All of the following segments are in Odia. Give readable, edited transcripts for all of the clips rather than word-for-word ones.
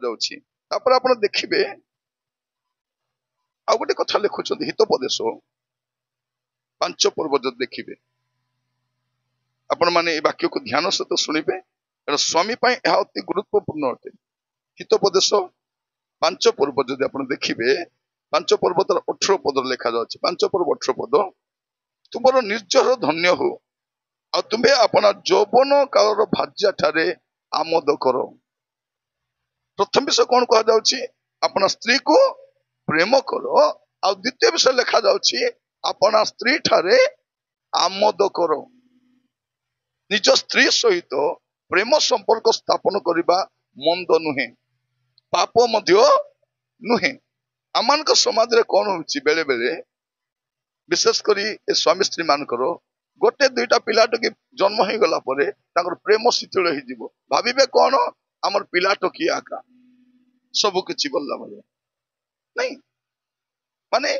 ଯାଉଛି। ତାପରେ ଆପଣ ଦେଖିବେ ଆଉ ଗୋଟେ କଥା ଲେଖୁଛନ୍ତି ହିତୋପଦେଶ 5 ପର୍ବ ଯଦି ଦେଖିବେ ଆପଣ ମାନେ এই ବାକ୍ୟକୁ ଧ୍ୟାନ ସହିତ ଶୁଣିବେ, କାରଣ ସ୍ୱାମୀ ପାଇଁ ଏହା ଅତି ଗୁରୁତ୍ୱପୂର୍ଣ୍ଣ ଅଟେ। ହିତୋପଦେଶ 5 ପର୍ବ ଯଦି ଆପଣ ଦେଖିବେ 5 ପର୍ବ ତାର 18 ପଦରେ ଲେଖା ଯାଉଛି। 5 ପର୍ବ 18 ପଦ, ତୁମର ନିର୍ଜର ଧନ୍ୟ ହଉ, ଆଉ ତୁମେ ଆପଣ ଯୌବନ କାଳର ଭାର୍ଯ୍ୟା ଠାରେ ଆମୋଦ କର। ପ୍ରଥମ ବିଷୟ କଣ କୁହାଯାଉଛି? ଆପଣ ସ୍ତ୍ରୀକୁ ପ୍ରେମ କର। ଆଉ ଦ୍ୱିତୀୟ ବିଷୟ ଲେଖା ଯାଉଛି ଆପଣ ସ୍ତ୍ରୀ ଠାରେ ଆମୋଦ କର। ନିଜ ସ୍ତ୍ରୀ ସହିତ ପ୍ରେମ ସମ୍ପର୍କ ସ୍ଥାପନ କରିବା ମନ୍ଦ ନୁହେଁ, ପାପ ମଧ୍ୟ ନୁହେଁ। ଆମମାନଙ୍କ ସମାଜରେ କଣ ହଉଛି, ବେଳେ ବେଳେ ବିଶେଷ କରି ଏ ସ୍ୱାମୀ ସ୍ତ୍ରୀ ମାନଙ୍କର ଗୋଟେ ଦୁଇଟା ପିଲାଟିକି ଜନ୍ମ ହେଇଗଲା ପରେ ତାଙ୍କର ପ୍ରେମ ଶିଥିଳ ହେଇଯିବ। ଭାବିବେ କଣ, ଆମର ପିଲା ଟକିଏ ଆକା ସବୁ କିଛି ଗଲା ଭଳିଆ। ନାଇଁ, ମାନେ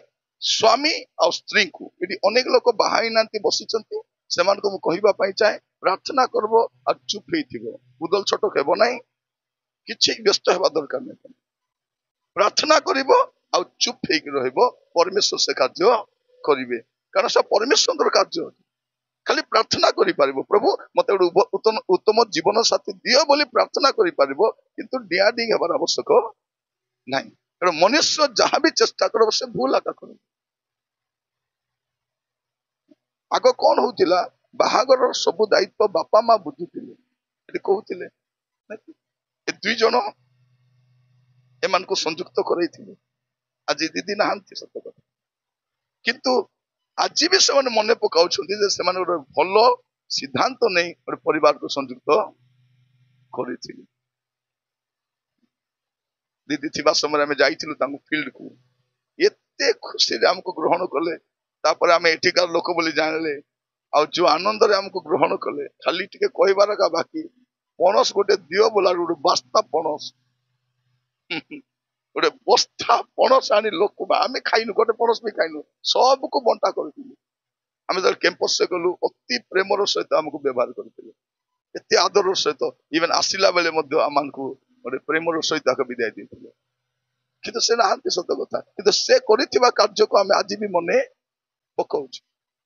ସ୍ୱାମୀ ଆଉ ସ୍ତ୍ରୀଙ୍କୁ ଏଠି ଅନେକ ଲୋକ ବାହା ହେଇନାହାନ୍ତି ବସିଛନ୍ତି, ସେମାନଙ୍କୁ ମୁଁ କହିବା ପାଇଁ ଚାହେଁ, ପ୍ରାର୍ଥନା କରିବ ଆଉ ଚୁପ୍ ହେଇଥିବ, ଉଦଲ ଛୋଟ ହେବ ନାହିଁ, କିଛି ବ୍ୟସ୍ତ ହେବା ଦରକାର ନାହିଁ। ପ୍ରାର୍ଥନା କରିବ ଆଉ ଚୁପ୍ ହେଇକି ରହିବ, ପରମେଶ୍ୱର ସେ କାର୍ଯ୍ୟ କରିବେ, କାରଣ ସେ ପରମେଶ୍ୱରଙ୍କର କାର୍ଯ୍ୟ। ଖାଲି ପ୍ରାର୍ଥନା କରିପାରିବ, ପ୍ରଭୁ ମତେ ଗୋଟେ ଉତ୍ତମ ଜୀବନ ସାଥୀ ଦିଅ ବୋଲି ପ୍ରାର୍ଥନା କରିପାରିବ, କିନ୍ତୁ ଡିଆଡି ହେବାର ଆବଶ୍ୟକ ନାହିଁ। କାରଣ ମନୁଷ୍ୟ ଯାହା ବି ଚେଷ୍ଟା କରିବ ସେ ଭୁଲ ଆକା କରିବ। ଆଗ କଣ ହଉଥିଲା, ବାହାଘରର ସବୁ ଦାୟିତ୍ୱ ବାପା ମା ବୁଝୁଥିଲେ, ଏଠି କହୁଥିଲେ ଏ ଦୁଇ ଜଣ ଏମାନଙ୍କୁ ସଂଯୁକ୍ତ କରାଇଥିଲେ। ଆଜି ଦିଦି ନାହାନ୍ତି ସତ କଥା, କିନ୍ତୁ ଆଜି ବି ସେମାନେ ମନେ ପକାଉଛନ୍ତି ଯେ ସେମାନେ ଗୋଟେ ଭଲ ସିଦ୍ଧାନ୍ତ ନେଇ ଗୋଟେ ପରିବାରକୁ ସଂଯୁକ୍ତ କରିଥିଲେ। ଦିଦି ଥିବା ସମୟରେ ଆମେ ଯାଇଥିଲୁ ତାଙ୍କ ଫିଲ୍ଡକୁ, ଏତେ ଖୁସିରେ ଆମକୁ ଗ୍ରହଣ କଲେ, ତାପରେ ଆମେ ଏଠିକାର ଲୋକ ବୋଲି ଜାଣିଲେ, ଆଉ ଯୋଉ ଆନନ୍ଦରେ ଆମକୁ ଗ୍ରହଣ କଲେ, ଖାଲି ଟିକେ କହିବାର ଏକା ବାକି, ପଣସ ଗୋଟେ ଦିଅ ବୋଲା ଗୋଟେ ବାସ୍ତା ପଣସ, ଗୋଟେ ବସ୍ତା ପଣସ ଆଣି ଲୋକ, ଆମେ ଖାଇନୁ, ଗୋଟେ ପଣସ ବି ଖାଇନୁ, ସବୁକୁ ବଣ୍ଟା କରିଥିଲୁ। ଆମେ ଯେତେବେଳେ କ୍ୟାମ୍ପସରେ ଗଲୁ ଅତି ପ୍ରେମର ସହିତ ଆମକୁ ବ୍ୟବହାର କରିଥିଲେ, ଏତେ ଆଦରର ସହିତ, ଇଭେନ ଆସିଲା ବେଳେ ମଧ୍ୟ ଆମକୁ ଗୋଟେ ପ୍ରେମର ସହିତ ବିଦାୟ ଦେଇଥିଲେ। କିନ୍ତୁ ସେ ନାହାନ୍ତି ସତ କଥା, କିନ୍ତୁ ସେ କରିଥିବା କାର୍ଯ୍ୟକୁ ଆମେ ଆଜି ବି ମନେ ପକାଉଛୁ।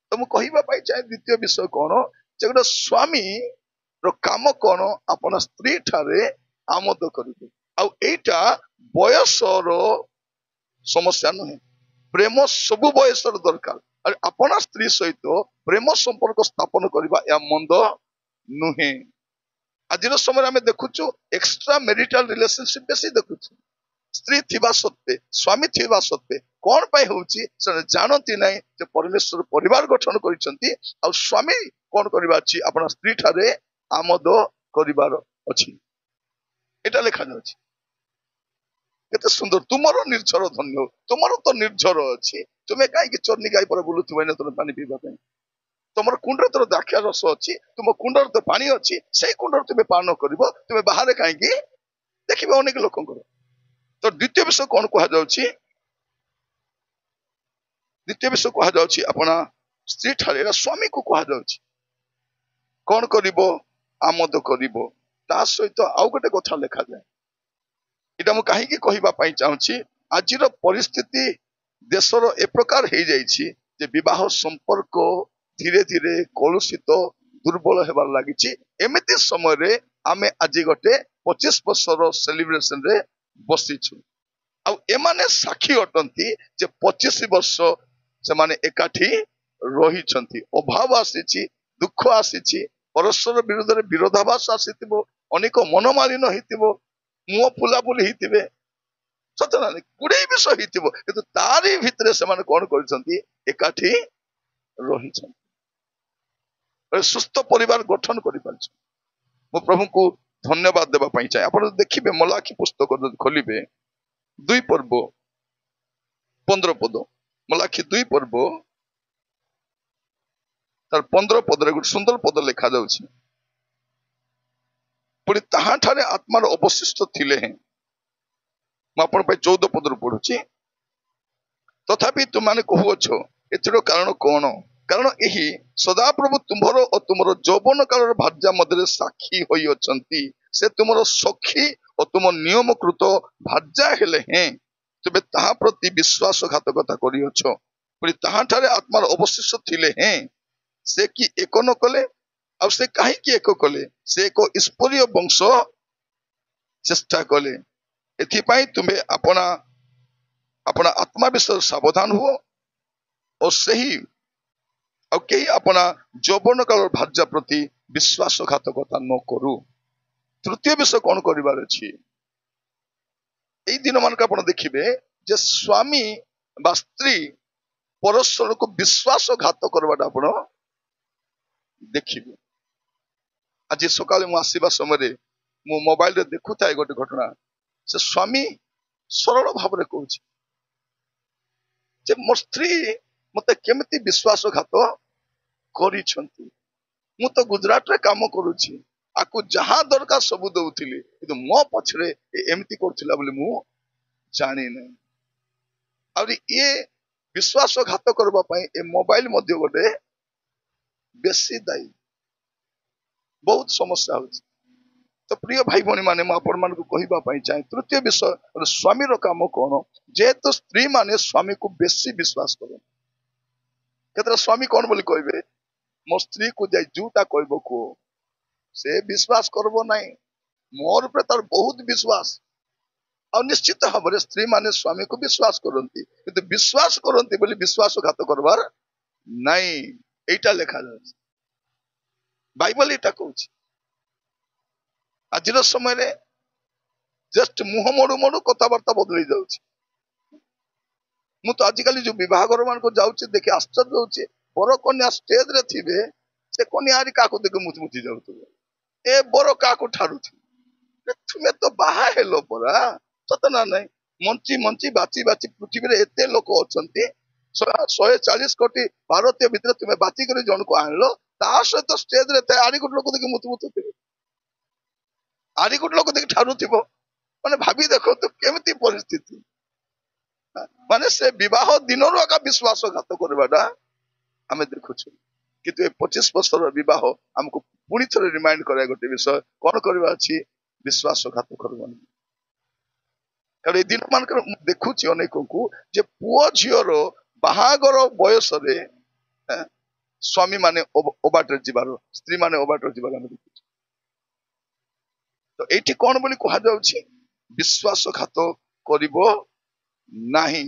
ତ ମୁଁ କହିବା ପାଇଁ ଚାହେଁ ଦ୍ୱିତୀୟ ବିଷୟ କଣ, ଯେ ଗୋଟେ ସ୍ୱାମୀର କାମ କଣ, ଆପଣ ସ୍ତ୍ରୀ ଠାରେ ଆମୋଦ କରିବେ। ଆଉ ଏଇଟା ବୟସର ସମସ୍ୟା ନୁହେଁ, ପ୍ରେମ ସବୁ ବୟସର ଦରକାର। ଆଉ ଆପଣ ସ୍ତ୍ରୀ ସହିତ ପ୍ରେମ ସମ୍ପର୍କ ସ୍ଥାପନ କରିବା ଏହା ମନ୍ଦ ନୁହେଁ। ଆଜିର ସମୟରେ ଆମେ ଦେଖୁଛୁ ଏକ୍ସଟ୍ରା ମେରିଟାଲ ରିଲେସନସିପ ବେଶୀ ଦେଖୁଛୁ। ସ୍ତ୍ରୀ ଥିବା ସତ୍ତ୍ୱେ, ସ୍ୱାମୀ ଥିବା ସତ୍ତ୍ୱେ କଣ ପାଇଁ ହଉଛି, ସେମାନେ ଜାଣନ୍ତି ନାହିଁ ଯେ ପରମେଶ୍ୱର ପରିବାର ଗଠନ କରିଛନ୍ତି, ଆଉ ସ୍ୱାମୀ କଣ କରିବାର ଅଛି, ଆପଣ ସ୍ତ୍ରୀ ଠାରେ ଆମୋଦ କରିବାର ଅଛି। ଏଟା ଲେଖାଯାଉଛି। କେତେ ସୁନ୍ଦର, ତୁମର ନିର୍ଝର ଧନ୍ୟ, ତୁମର ତ ନିର୍ଝର ଅଛି, ତୁମେ କାହିଁକି ଚର୍ଣ୍ଣି ଗାଈ ପରେ ବୁଲୁଥିବ ଏଇନା ତମେ ପାଣି ପିଇବା ପାଇଁ? ତମର କୁଣ୍ଡରେ ତୋର ଦ୍ରାକ୍ଷା ରସ ଅଛି, ତୁମ କୁଣ୍ଡରେ ତ ପାଣି ଅଛି, ସେଇ କୁଣ୍ଡରେ ତୁମେ ପାନ କରିବ, ତୁମେ ବାହାରେ କାହିଁକି? ଦେଖିବେ ଅନେକ ଲୋକଙ୍କର। ତ ଦ୍ୱିତୀୟ ବିଷୟ କଣ କୁହାଯାଉଛି, ଦ୍ୱିତୀୟ ବିଷୟ କୁହାଯାଉଛି ଆପଣ ସ୍ତ୍ରୀ ଠାରେ, ଏଟା ସ୍ୱାମୀକୁ କୁହାଯାଉଛି କଣ କରିବ, ଆମୋଦ କରିବ। ତା ସହିତ ଆଉ ଗୋଟେ କଥା ଲେଖାଯାଏ, ଏଟା ମୁଁ କାହିଁକି କହିବା ପାଇଁ ଚାହୁଁଛି, ଆଜିର ପରିସ୍ଥିତି ଦେଶର ଏ ପ୍ରକାର ହେଇଯାଇଛି ଯେ ବିବାହ ସମ୍ପର୍କ ଧୀରେ ଧୀରେ କଳୁଷିତ ଦୁର୍ବଳ ହେବାର ଲାଗିଛି। ଏମିତି ସମୟରେ ଆମେ ଆଜି ଗୋଟେ 25 ବର୍ଷର ସେଲିବ୍ରେସନ ରେ ବସିଛୁ, ଆଉ ଏମାନେ ସାକ୍ଷୀ ଅଟନ୍ତି ଯେ 25 ବର୍ଷ ସେମାନେ ଏକାଠି ରହିଛନ୍ତି। ଅଭାବ ଆସିଛି, ଦୁଃଖ ଆସିଛି, ପରସ୍ପର ବିରୁଦ୍ଧରେ ବିରୋଧାଭାସ ଆସିଥିବ, ଅନେକ ମନମାଳିନ ହେଇଥିବ, ମୁହଁ ଫୁଲାଫୁଲି ହେଇଥିବେ, ସତ ନା ନାହିଁ, ଗୁଡେ ବିଷୟ ହେଇଥିବ, କିନ୍ତୁ ତାରି ଭିତରେ ସେମାନେ କଣ କରିଛନ୍ତି, ଏକାଠି ରହିଛନ୍ତି, ସୁସ୍ଥ ପରିବାର ଗଠନ କରିପାରିଛନ୍ତି। ମୁଁ ପ୍ରଭୁଙ୍କୁ ଧନ୍ୟବାଦ ଦେବା ପାଇଁ ଚାହେଁ। ଆପଣ ଦେଖିବେ ମଲାଖି ପୁସ୍ତକ ଯଦି ଖୋଲିବେ 2 ପର୍ବ 15 ପଦ, ମଲାଖି 2 ପର୍ବ ତାର 15 ପଦରେ ଗୋଟେ ସୁନ୍ଦର ପଦ ଲେଖା ଯାଉଛି, ପୁଣି ତାହାଠାରେ ଆତ୍ମାର ଅବଶିଷ୍ଟ ଥିଲେ ହେଁ। ମୁଁ ଆପଣ ପାଇଁ 14 ପଦରୁ ପଢୁଛି, ତଥାପି ତୁମାନେ କହୁଅଛ ଏଥିର କାରଣ କଣ? କାରଣ ଏହି ସଦାପ୍ରଭୁ ତୁମ୍ଭର ଓ ତୁମର ଯୌବନ କାଳର ଭାର୍ଯ୍ୟା ମଧ୍ୟରେ ସାକ୍ଷୀ ହୋଇଅଛନ୍ତି, ସେ ତୁମର ସଖୀ ଓ ତୁମ ନିୟମକୃତ ଭାର୍ଯ୍ୟା ହେଲେ ହେଁ ତେବେ ତାହା ପ୍ରତି ବିଶ୍ୱାସଘାତକତା କରିଅଛ। ପୁଣି ତାହାଠାରେ ଆତ୍ମାର ଅବଶିଷ୍ଟ ଥିଲେ ହେଁ ସେ କି ଏକ ନ କଲେ, ଆଉ ସେ କାହିଁକି ଏକ କଲେ? ସେ ଏକ ଈଶ୍ୱରୀୟ ବଂଶ ଚେଷ୍ଟା କଲେ। ଏଥିପାଇଁ ତୁମେ ଆପଣା ଆତ୍ମା ବିଷୟରେ ସାବଧାନ ହୁଅ ଓ ସେହି ଆଉ କେହି ଆପଣା ଯୌବନ କାଳର ଭାର୍ଯ୍ୟା ପ୍ରତି ବିଶ୍ୱାସଘାତକତା ନ କରୁ। ତୃତୀୟ ବିଷୟ କଣ କରିବାର ଅଛି? ଏଇ ଦିନ ମାନଙ୍କ ଆପଣ ଦେଖିବେ ଯେ ସ୍ୱାମୀ ବା ସ୍ତ୍ରୀ ପରସ୍ପରକୁ ବିଶ୍ୱାସଘାତ କରିବାଟା ଆପଣ ଦେଖିବେ। ଆଜି ସକାଳେ ମୁଁ ଆସିବା ସମୟରେ ମୁଁ ମୋବାଇଲରେ ଦେଖୁଥାଏ ଗୋଟେ ଘଟଣା। ସେ ସ୍ୱାମୀ ସରଳ ଭାବରେ କହୁଛି ଯେ ମୋ ସ୍ତ୍ରୀ ମତେ କେମିତି ବିଶ୍ୱାସଘାତ କରିଛନ୍ତି। ମୁଁ ତ ଗୁଜରାଟରେ କାମ କରୁଛି, ଆକୁ ଯାହା ଦରକାର ସବୁ ଦଉଥିଲି, କିନ୍ତୁ ମୋ ପଛରେ ଏମିତି କରୁଥିଲା ବୋଲି ମୁଁ ଜାଣିନାହିଁ। ଆହୁରି ଇଏ ବିଶ୍ୱାସଘାତ କରିବା ପାଇଁ ଏ ମୋବାଇଲ ମଧ୍ୟ ଗୋଟେ ବେଶୀ ଦାୟୀ। ବହୁତ ସମସ୍ୟା ହଉଛି। ତ ପ୍ରିୟ ଭାଇ ଭଉଣୀ ମାନେ, ମୁଁ ଆପଣ ମାନଙ୍କୁ କହିବା ପାଇଁ ଚାହେଁ, ତୃତୀୟ ବିଷୟ ସ୍ୱାମୀର କାମ କଣ? ଯେହେତୁ ସ୍ତ୍ରୀ ମାନେ ସ୍ୱାମୀକୁ ବେଶୀ ବିଶ୍ୱାସ କରନ୍ତି। କେତେଟା ସ୍ୱାମୀ କଣ ବୋଲି କହିବେ, ମୋ ସ୍ତ୍ରୀ କୁ ଯାଇ ଯୋଉଟା କହିବ କୁହ, ସେ ବିଶ୍ୱାସ କରିବ ନାହିଁ। ମୋର ଉପରେ ତାର ବହୁତ ବିଶ୍ୱାସ। ଆଉ ନିଶ୍ଚିତ ଭାବରେ ସ୍ତ୍ରୀ ମାନେ ସ୍ୱାମୀକୁ ବିଶ୍ୱାସ କରନ୍ତି, କିନ୍ତୁ ବିଶ୍ୱାସ କରନ୍ତି ବୋଲି ବିଶ୍ୱାସଘାତ କରିବାର ନାଇଁ। ଏଇଟା ଲେଖାଯାଉଛି, ବାଇବଲ ଏଇଟା କହୁଛି। ଆଜିର ସମୟରେ ଜଷ୍ଟ ମୁହଁ ମୋଡୁ ମୋଡୁ କଥାବାର୍ତ୍ତା ବଦଳି ଯାଉଛି। ମୁଁ ତ ଆଜିକାଲି ଯୋଉ ବିବାହଘର ମାନଙ୍କୁ ଯାଉଛି ଦେଖି ଆଶ୍ଚର୍ଯ୍ୟ ହଉଛି। ବର କନ୍ୟା ଷ୍ଟେଜ ରେ ଥିବେ, ସେ କନ୍ୟା ଆରି କାହାକୁ ଦେଖି ମୁଚି ମୁଚି ଯାଉଥିବ, ଏ ବର କାହାକୁ ଠାରୁଥିବ। ତୁମେ ତ ବାହା ହେଲ ପରା, ସତ ନା ନାଇଁ? ମଞ୍ଚି ମଞ୍ଚି ବାଛି ବାଛି ପୃଥିବୀରେ ଏତେ ଲୋକ ଅଛନ୍ତି, 140 କୋଟି ଭାରତୀୟ ଭିତରେ ତୁମେ ବାଛି କରି ଜଣକୁ ଆଣିଲ, ତା ସହିତ ଷ୍ଟେଜ ରେ ଆରି ଗୋଟେ ଲୋକ ଦେଖି ମୁତୁ ମୁତୁଥିବେ, ଆରି ଗୋଟେ ଲୋକ ଦେଖି ଠାରୁଥିବ। ମାନେ ଭାବି ଦେଖନ୍ତୁ କେମିତି ପରିସ୍ଥିତି। ମାନେ ସେ ବିବାହ ଦିନରୁ ଆକା ବିଶ୍ୱାସଘାତ କରିବାଟା ଆମେ ଦେଖୁଛୁ। କିନ୍ତୁ ଏ 25 ବର୍ଷର ବିବାହ ଆମକୁ ପୁଣି ଥରେ ରିମାଇଣ୍ଡ କରିବା ଗୋଟେ ବିଷୟ, କଣ କରିବା ଅଛି? ବିଶ୍ୱାସଘାତ କରିବନି। କାରଣ ଏ ଦିନ ମାନଙ୍କର ମୁଁ ଦେଖୁଛି ଅନେକଙ୍କୁ ଯେ ପୁଅ ଝିଅର ବାହାଘର ବୟସରେ ସ୍ୱାମୀ ମାନେ ଓବାଟରେ ଯିବାର, ସ୍ତ୍ରୀ ମାନେ ଓବାଟରେ ଯିବାର ଆମେ ଦେଖୁଛୁ। ତ ଏଇଠି କଣ ବୋଲି କୁହାଯାଉଛି? ବିଶ୍ୱାସଘାତ କରିବ ନାହିଁ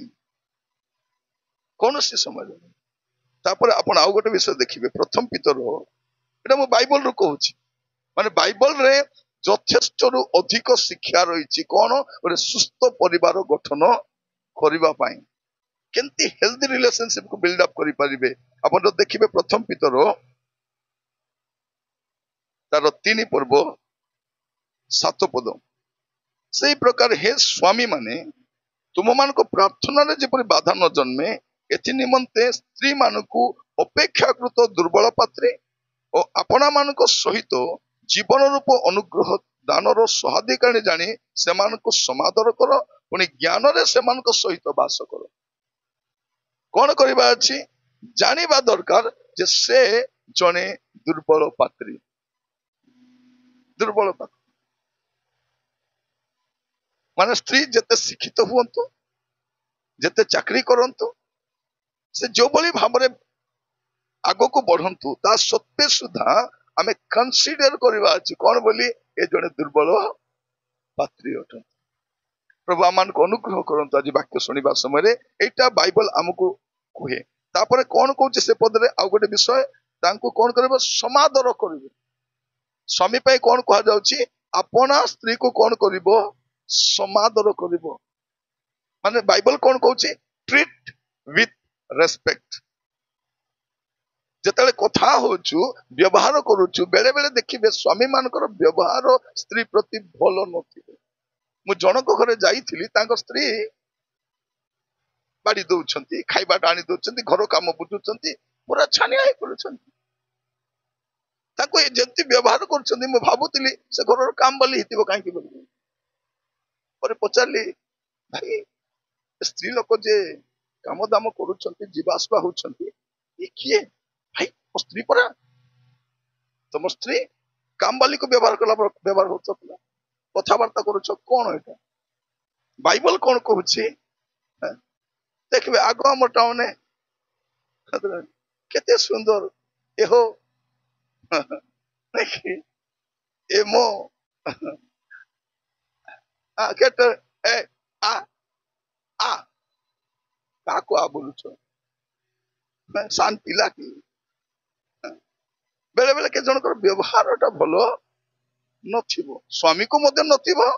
କୌଣସି ସମୟରେ। ତାପରେ ଆପଣ ଆଉ ଗୋଟେ ବିଷୟ ଦେଖିବେ, ପ୍ରଥମ ପିତର, ଏଟା ମୁଁ ବାଇବଲରୁ କହୁଛି, ମାନେ ବାଇବଲରେ ଯଥେଷ୍ଟରୁ ଅଧିକ ଶିକ୍ଷା ରହିଛି କଣ? ଗୋଟେ ସୁସ୍ଥ ପରିବାର ଗଠନ କରିବା ପାଇଁ, କେମିତି ହେଲ୍ଦି ରିଲେସନସିପ କୁ ବିଲ୍ଡ ଅପ୍ କରିପାରିବେ। ଆପଣ ଯଦି ଦେଖିବେ ପ୍ରଥମ ପିତର ତାର 3 ପର୍ବ 7 ପଦ, ସେଇ ପ୍ରକାର ହେ ସ୍ୱାମୀ ମାନେ ତୁମମାନଙ୍କ ପ୍ରାର୍ଥନାରେ ଯେପରି ବାଧା ନ ଜନ୍ମେ, ଏଥି ନିମନ୍ତେ ସ୍ତ୍ରୀ ମାନଙ୍କୁ ଅପେକ୍ଷାକୃତ ଦୁର୍ବଳ ପାତ୍ରେ ଓ ଆପଣା ମାନଙ୍କ ସହିତ ଜୀବନ ରୂପ ଅନୁଗ୍ରହ ଦାନର ସହାଧିକାରୀ ଜାଣି ସେମାନଙ୍କୁ ସମାଦର କର, ପୁଣି ଜ୍ଞାନରେ ସେମାନଙ୍କ ସହିତ ବାସ କର। କଣ କରିବା ଅଛି? ଜାଣିବା ଦରକାର ଯେ ସେ ଜଣେ ଦୁର୍ବଳ ପାତ୍ରୀ। ଦୁର୍ବଳ ପାତ୍ରୀ ମାନେ ସ୍ତ୍ରୀ ଯେତେ ଶିକ୍ଷିତ ହୁଅନ୍ତୁ, ଯେତେ ଚାକିରି କରନ୍ତୁ, ସେ ଯୋଉଭଳି ଭାବରେ ଆଗକୁ ବଢନ୍ତୁ, ତା ସତ୍ତ୍ୱେ ସୁଦ୍ଧା ଆମେ କନସିଡର କରିବା ଅଛି କଣ ବୋଲି? ଏ ଜଣେ ଦୁର୍ବଳ ପାତ୍ରୀ ଅଟନ୍ତି। ପ୍ରଭୁ ଆମମାନଙ୍କୁ ଅନୁଗ୍ରହ କରନ୍ତୁ ଆଜି ବାକ୍ୟ ଶୁଣିବା ସମୟରେ ଏଇଟା ବାଇବଲ ଆମକୁ କୁହେ। ତାପରେ କଣ କହୁଛି ସେ ପଦରେ ଆଉ ଗୋଟେ ବିଷୟ, ତାଙ୍କୁ କଣ କରିବ? ସମାଦର କରିବ। ସ୍ୱାମୀ ପାଇଁ କଣ କୁହାଯାଉଛି? ଆପଣା ସ୍ତ୍ରୀକୁ କଣ କରିବ? ସମାଦର କରିବ। ମାନେ ବାଇବଲ କଣ କହୁଛି? Treat with respect. ଯେତେବେଳେ କଥା ହଉଛୁ, ବ୍ୟବହାର କରୁଛୁ, ବେଳେ ବେଳେ ଦେଖିବେ ସ୍ୱାମୀ ମାନଙ୍କର ବ୍ୟବହାର ସ୍ତ୍ରୀ ପ୍ରତି ଭଲ ନଥିବ। ମୁଁ ଜଣଙ୍କ ଘରେ ଯାଇଥିଲି, ତାଙ୍କ ସ୍ତ୍ରୀ ବାଡି ଦଉଛନ୍ତି, ଖାଇବାଟା ଆଣି ଦଉଛନ୍ତି, ଘର କାମ ବୁଝୁଛନ୍ତି, ପୁରା ଛାନିଆ ହେଇ ପଡୁଛନ୍ତି। ତାଙ୍କୁ ଯେମିତି ବ୍ୟବହାର କରୁଛନ୍ତି, ମୁଁ ଭାବୁଥିଲି ସେ ଘରର କାମ ବୋଲି ହେଇଥିବ କାହିଁକି ବୋଲି। ପରେ ପଚାରିଲି, ଭାଇ ସ୍ତ୍ରୀ ଲୋକ ଯେ କାମ ଦାମ କରୁଛନ୍ତି, ଯିବା ଆସିବା ହଉଛନ୍ତି, ଏ କିଏ? ଭାଇ ମୋ ସ୍ତ୍ରୀ ପରା। ତମ ସ୍ତ୍ରୀ କାମ ବାଲିକୁ ବ୍ୟବହାର କଲା ବ୍ୟବହାର ହଉଛ। कथबार्ता करुछ कौन एटा बाइबल कौन कहूची देखिए आग आम टाउन केते सुंदर एहो देखी ए मो केते ए आ आ काको आ बोलुछ सान पिला की बेले बेले के जनकर व्यवहारटा भलो नथिबो स्वामी को मध्य नथिबो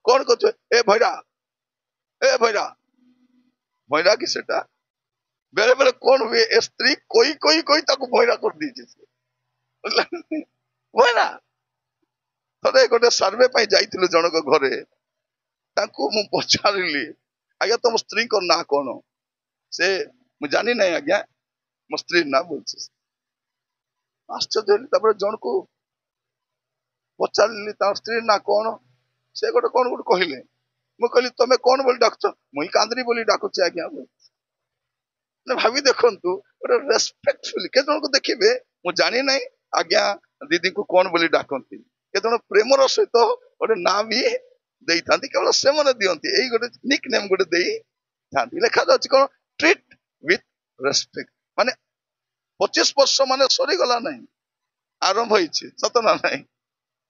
कौन कहछ ए भैरा भैरा की सेटा बेले बेले कौन हुए ए स्त्री कोई कोई कोई ताको भैरा कर दीजिए भैरा थरे गोटे सर्वे पाई जाइथिलु जनक घरे ताको मु पचारिली आज्ञा तुम स्त्री को ना कौन से मु जानी नहीं आज्ञा मो स्त्री ना बोलछि आश्चर्य जन को पचारिली ता स्त्री ना कौन से गोटे कौन गोटे कहले मु कहली तमे कौन बोली डाकुछ मुई कांदरी बोली डाकुछ आज्ञा ना भाभी देखंतु गोटे रेस्पेक्टफुली के जन को देखिबे मु जानी नहीं आज्ञा दीदी को कौन बोली डाकंती के जन प्रेमर सहित गोटे ना भी देई थांती केवल से मन दियंती एई गोटे निक नेम गोटे देई थांती लेखा जाछि कोन ट्रीट विथ रेस्पेक्ट माने 25 वर्ष माने सरी गला नहीं आरंभ होईछि सत ना नहीं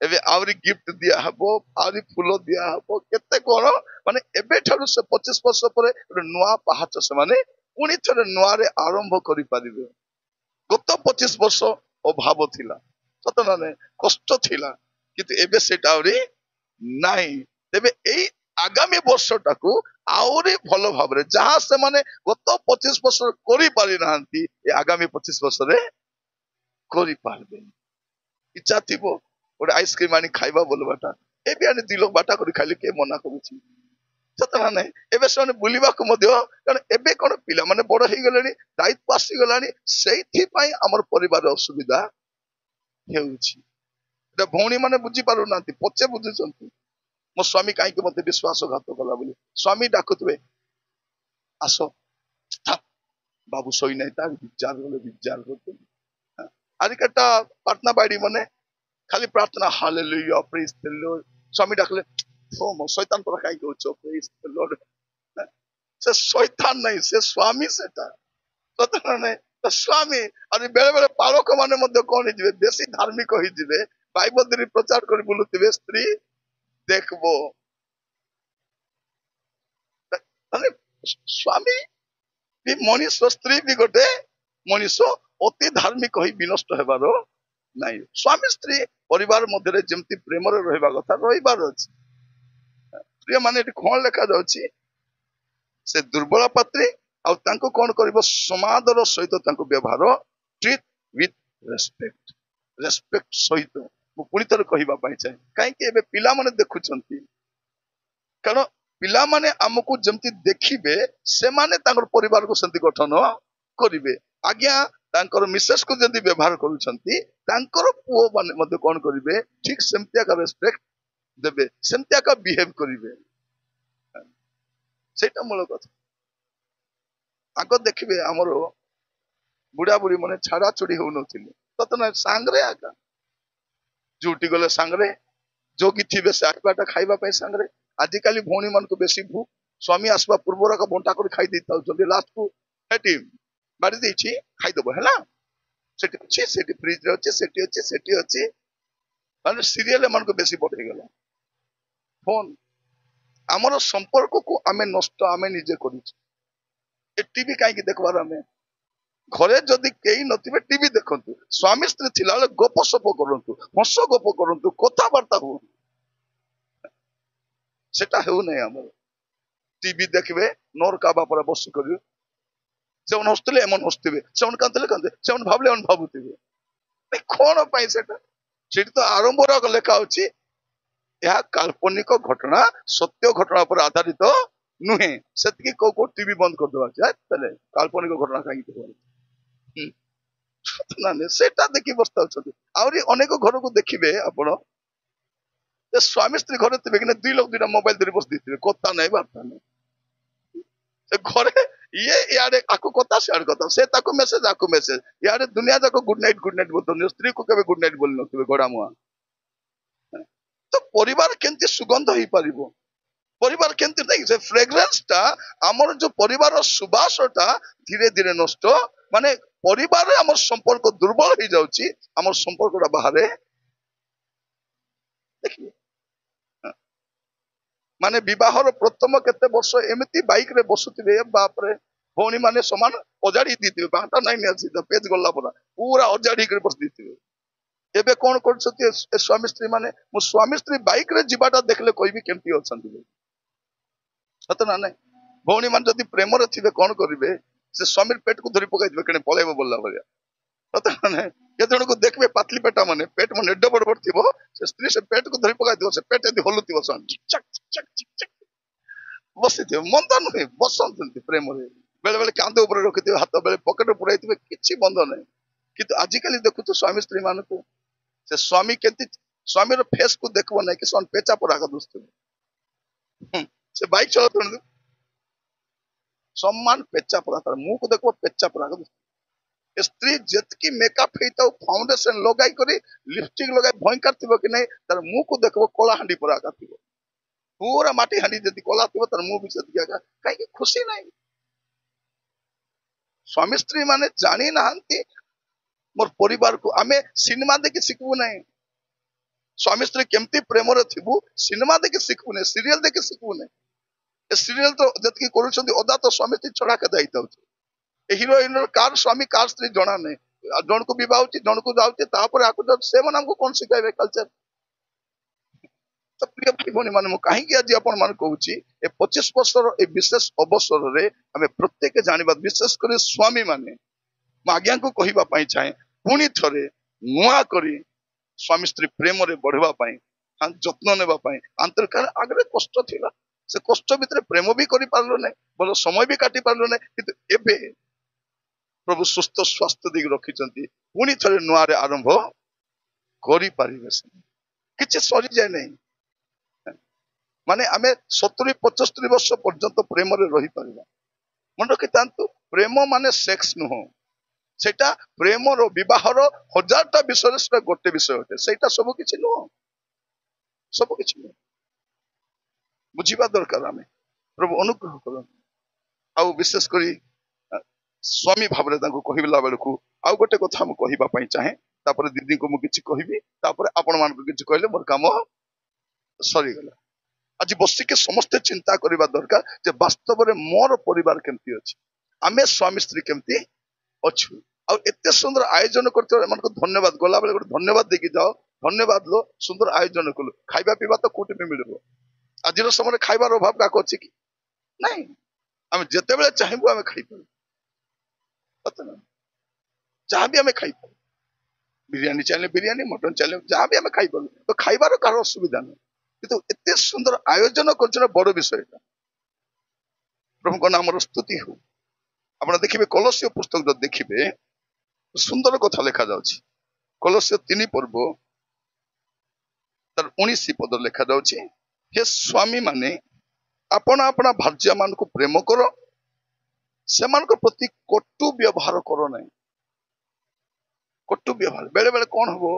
एबे आवरी गिफ्ट दिया हबो आवरी फूल दिया हबो केते कोन माने एबे ठारु से 25 वर्ष परे गोटे नुआ पाहाच से माने पुनी थरे नुआ रे आरंभ करि पारिबे गत 25 वर्ष अभाव थिला सत ना नहीं कष्ट थिला किंतु एबे सेटा आवरी नहीं तेबे एई आगामी वर्षटाकू आउरी भलो भाबरे जहां से माने गत 25 वर्ष करि पारि नांती ए आगामी 25 वर्ष रे करि पारबे इच्छा थिबो गोटे आइसक्रीम आनी खाइबा बोलबाटा एबे आनी दिलो बाटा करि खाली के मना करूछि सतना नहीं एबे से बुलिबा को मध्य कारण एबे कोन पिला माने बड़ हे गलेनी दायित्व आसी गलानी सेथि पई हमर परिवार असुविधा हेउछि एटा भौणी माने बुझी पारु नांती पछे बुझुचंती मो स्वामी कहीं मत विश्वासघात कला बोली स्वामी डाकुवे आस बाबू शोई नहीं विचार विचार करते आजिका प्रार्थना बाड़ी मने खाली प्रार्थना हालेलुया प्रेज द लॉर्ड स्वामी डाकले ओ मो शैतान पर कहीं कहउछो प्रेज द लॉर्ड से शैतान नहीं से स्वामी सेटा सतना नहीं तो स्वामी अरे बेले बेले पालक माने मध्य कोन हिजिबे बेसी धार्मिक हिजिबे बाइबल दरी प्रचार करि बोलुतिबे स्त्री देखबो स्वामी भी मनीष स्त्री भी गोटे मनीष अति धार्मिक ही विनष्ट हेबार नहीं स्वामी स्त्री परिवार मध्य जमती प्रेम रहिबा कथा रहिबार अछि प्रिय माने कौन लेखा जाउछि से दुर्बल पात्री आ तांको कौन करिवो समादर सहित तांको व्यवहार ट्रीट विथ रेस्पेक्ट रेस्पेक्ट सहित मु पुनी थर कहिबा पाई चाहे काहे एबे पिला माने देखुचंती कारण पिला माने हमकु जमती देखिबे से माने तांकर परिवार को संति गठन करिवे आज्ञा तांकर मिसेस को जदी व्यवहार करूचंती तांकर पुओ माने मते कोन करिवे ठीक सेमतिया का रेस्पेक्ट देबे सेमतिया का बिहेव करिवे सेटा मूल कथा आगो देखिबे हमर बुढ़ा बुढ़ी माने छाड़ा छुड़ी हो नथिले ततना सांगरे आका जुटी गले सांगरे जोगी थिबे से आटबाटा खाइबा पे सांगरे आजिकाली भौणी मन को बेसी भूख स्वामी आसबा पूर्वर का बंटा कर खाई देता जल्दी लास्ट को हेटी बाड़ी देछि खाई दबो हैला सेटी अछि सेटी फ्रिज रे अछि अछि माने सीरियल मन को बेसी बढ़ी गला फोन हमर संपर्क को आमे नष्ट आमे निजे करि ए टीवी काई की देखबार आमे घरे जदि केही नथिबे टीवी देखंतु स्वामी स्त्री थिला गप सप करंतु हस गप करंतु कथा वार्ता हो सेटा हेउ नै हमर टीवी देखबे नोर का बापर बस करियो से उन हस्तले एमन हस्तबे से उन कांतले कांते से उन भाबले उन भाबुतिबे नै कोन पाई सेटा सेठी तो आरंभ रा लेखा अछि यह काल्पनिक घटना सत्य घटना पर आधारित नुहे सेतकी को टीवी बंद कर दवा चाहे तले काल्पनिक घटना काई देखो ना ने सेटा देखि बस्ता छथि आउरी अनेक घर को देखिबे आपण ते स्वामी स्त्री घर थिबे कि दुई लोग दुईटा मोबाइल धरि बस दिथिबे कोता नै वार्ता नै से घरे ये यारे आको कोता शेयर करता से ताको मैसेज आको मैसेज यारे दुनिया जाको गुड नाइट बोलतो स्त्री को केबे गुड नाइट बोल नथिबे घोड़ा मुआ तो परिवार केमती सुगंध हो पार परिवार केमती नहीं से फ्रेग्रेंस टा आमर जो परिवार सुबास टा धीरे धीरे नष्ट माने परिवार आमर संपर्क दुर्बल हो जाउची आमर संपर्क बाहर देखिए माने विवाहर प्रथम केते वर्ष एमती बाइक रे बसुथिबे बाप रे भौणी माने समान अजाड़ी दीथिबे बाटा नाइ ने अछि पेज गल्ला पूरा अजाड़ी कर बस दीथिबे एबे कोन करछथि स्वामी स्त्री माने मु स्वामी स्त्री बाइक रे जिबाटा देखले कहबी केमती अछंती सत ना नहीं भौणी मान जदि प्रेम रे थिबे कोन करिवे से स्वामी पेट को धरि पकाई दिबे कने पळेबो बोलला भलिया सत ना नहीं के जण को देखबे पातली पेटा माने पेट मन एड्ड बड़ बड़ थिबो से स्त्री से पेट को धरि पकाई दिबो से पेट यदि हलुतिबो सन चक चक चक बसिथिबे मन त नुहे बसंतंती प्रेम रे बेले बेले कांदे ऊपर रखिथिबे हाथ बेले पॉकेट रे पुराइथिबे किछि बंद नै किंतु आजिकली देखु तो स्वामी स्त्री मान को से स्वामी केंती स्वामी रो फेस को देखबो नै कि सन पेचा पर आगा दुस्ते से बाइक चलातो सम्मान पेचा पर तार मुंह को देखबो पेचा पर आगा स्त्री जतकी मेकअप हेता फाउंडेशन लगाई करी लिपस्टिक लगाई भयंकर थिबो कि नै तार मुंह को देखबो कोला हांडी पर आगा थिबो पूरा माटी हांडी जति कोला थिबो तार मुंह बिच दियागा काई कि खुशी नै स्वामी स्त्री माने जानी नाहंती मोर परिवार को आमे सिनेमा देखि सिखबु नै स्वामी स्त्री केमती प्रेम रे थिबु सिनेमा देखि सिखबु नै सीरियल देखि सिखबु नै ए सीरियल तो जतकी करूछंती ओदा तो स्वामी स्त्री छड़ा के दाई दउछ ए हीरोइन कार स्वामी कार स्त्री जणा नै जण को विवाह होची जण को जाउची तापर आकु से मन हमको कोन सिखाइबे कल्चर तो प्रिय भाई भनी माने मु काहे कि आज अपन मान कहूची ए 25 वर्षर ए विशेष अवसर रे हमें प्रत्येक जानिबा विशेष करे स्वामी माने म आज्ञा को कहिबा पई चाहे पुनी थरे नुआ करी स्वामी स्त्री प्रेम रे बढ़वा पई जत्न नेबा पई अंतरकार आगरे कष्ट थिला से कष्ट भितर प्रेम भी करि पारलो नै बोलो समय भी काटी पारलो नै किंतु एबे प्रभु सुस्थ स्वास्थ्य दिग रखिचंती पुनी थरे नुआ रे आरंभ करि पारिबे किछि सरी जाय नै माने आमे 70-75 वर्ष पर्यंत प्रेम रे रही पारिबा मन रखितांतु प्रेम माने सेक्स नुह सेटा प्रेम रो विवाह रो हजारटा विषय से गोटे विषय होते सेटा सब किछि नुह सब किछि नुह बुझिबा दरकार आमे प्रभु अनुग्रह करन आउ विशेष करी स्वामी भाबरे ताको कहिबला बेलकू आउ गोटे कथा हम कहिबा पई चाहे तापर दीदी को मु किछि कहिबी तापर आपण मान को किछि कहले मोर काम सरी गला आज बसिके समस्त चिंता करबा दरकार जे वास्तव रे मोर परिवार केमती अछि आमे स्वामी स्त्री केमती अछु आ एते सुंदर आयोजन करते मन को धन्यवाद गला बेले गोटे धन्यवाद देकी जाओ धन्यवाद लो सुंदर आयोजन कलु खाइबा पीबा तो कोटी में मिलबो आजिर समय खाइबार अभाव का अछि कि नहीं आमे जते बेले चाहिबो आमे खाइ पाबो पता ना जहां भी आमे खाइ पाबो बिरयानी चाहिए बिरयानी मटन चाहिए जहां भी आमे खाइ पाबो तो खाइबार कार असुविधा नहीं किंतु एते सुंदर आयोजन करछन बड़ विषय प्रभु को नाम स्तुति हो आपण देखिबे कलस्य पुस्तक जो देखिबे सुंदर कथा लिखा जाउछि कलस्य 3 पर्व तर 19 पद लिखा जाउछि हे स्वामी माने आपण आपण भार्या मान को प्रेम करो से मान को प्रति कटु व्यवहार करो नहीं कटु व्यवहार बेले बेले कौन हो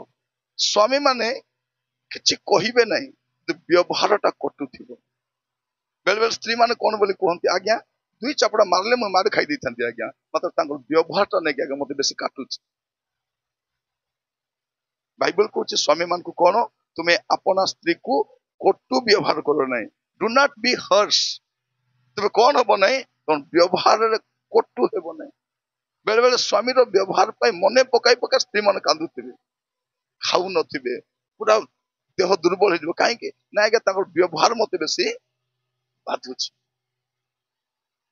स्वामी माने किछि कहिबे नहीं व्यवहार टा कटु थिबो बेले बेले स्त्री माने कोन बोली कहंती आज्ञा दुई चापड़ा मारले म मार खाई दैथंती आज्ञा मतलब तांको व्यवहार टा नै आज्ञा मते बेसी काटुछ बाइबल कहूची स्वामी मान को कोन तुमे अपना स्त्री को कटु व्यवहार करो नहीं डू नॉट बी हर्ष तुमे कोन हबो नहीं तोन व्यवहार रे कटु हेबो नहीं बेले बेले स्वामी रो व्यवहार पाई मने पकाई पका स्त्री मन कांदुथिबे खाउ नथिबे पूरा देह दुर्बल हो कहीं ना आगे व्यवहार मत बेसी बाधुची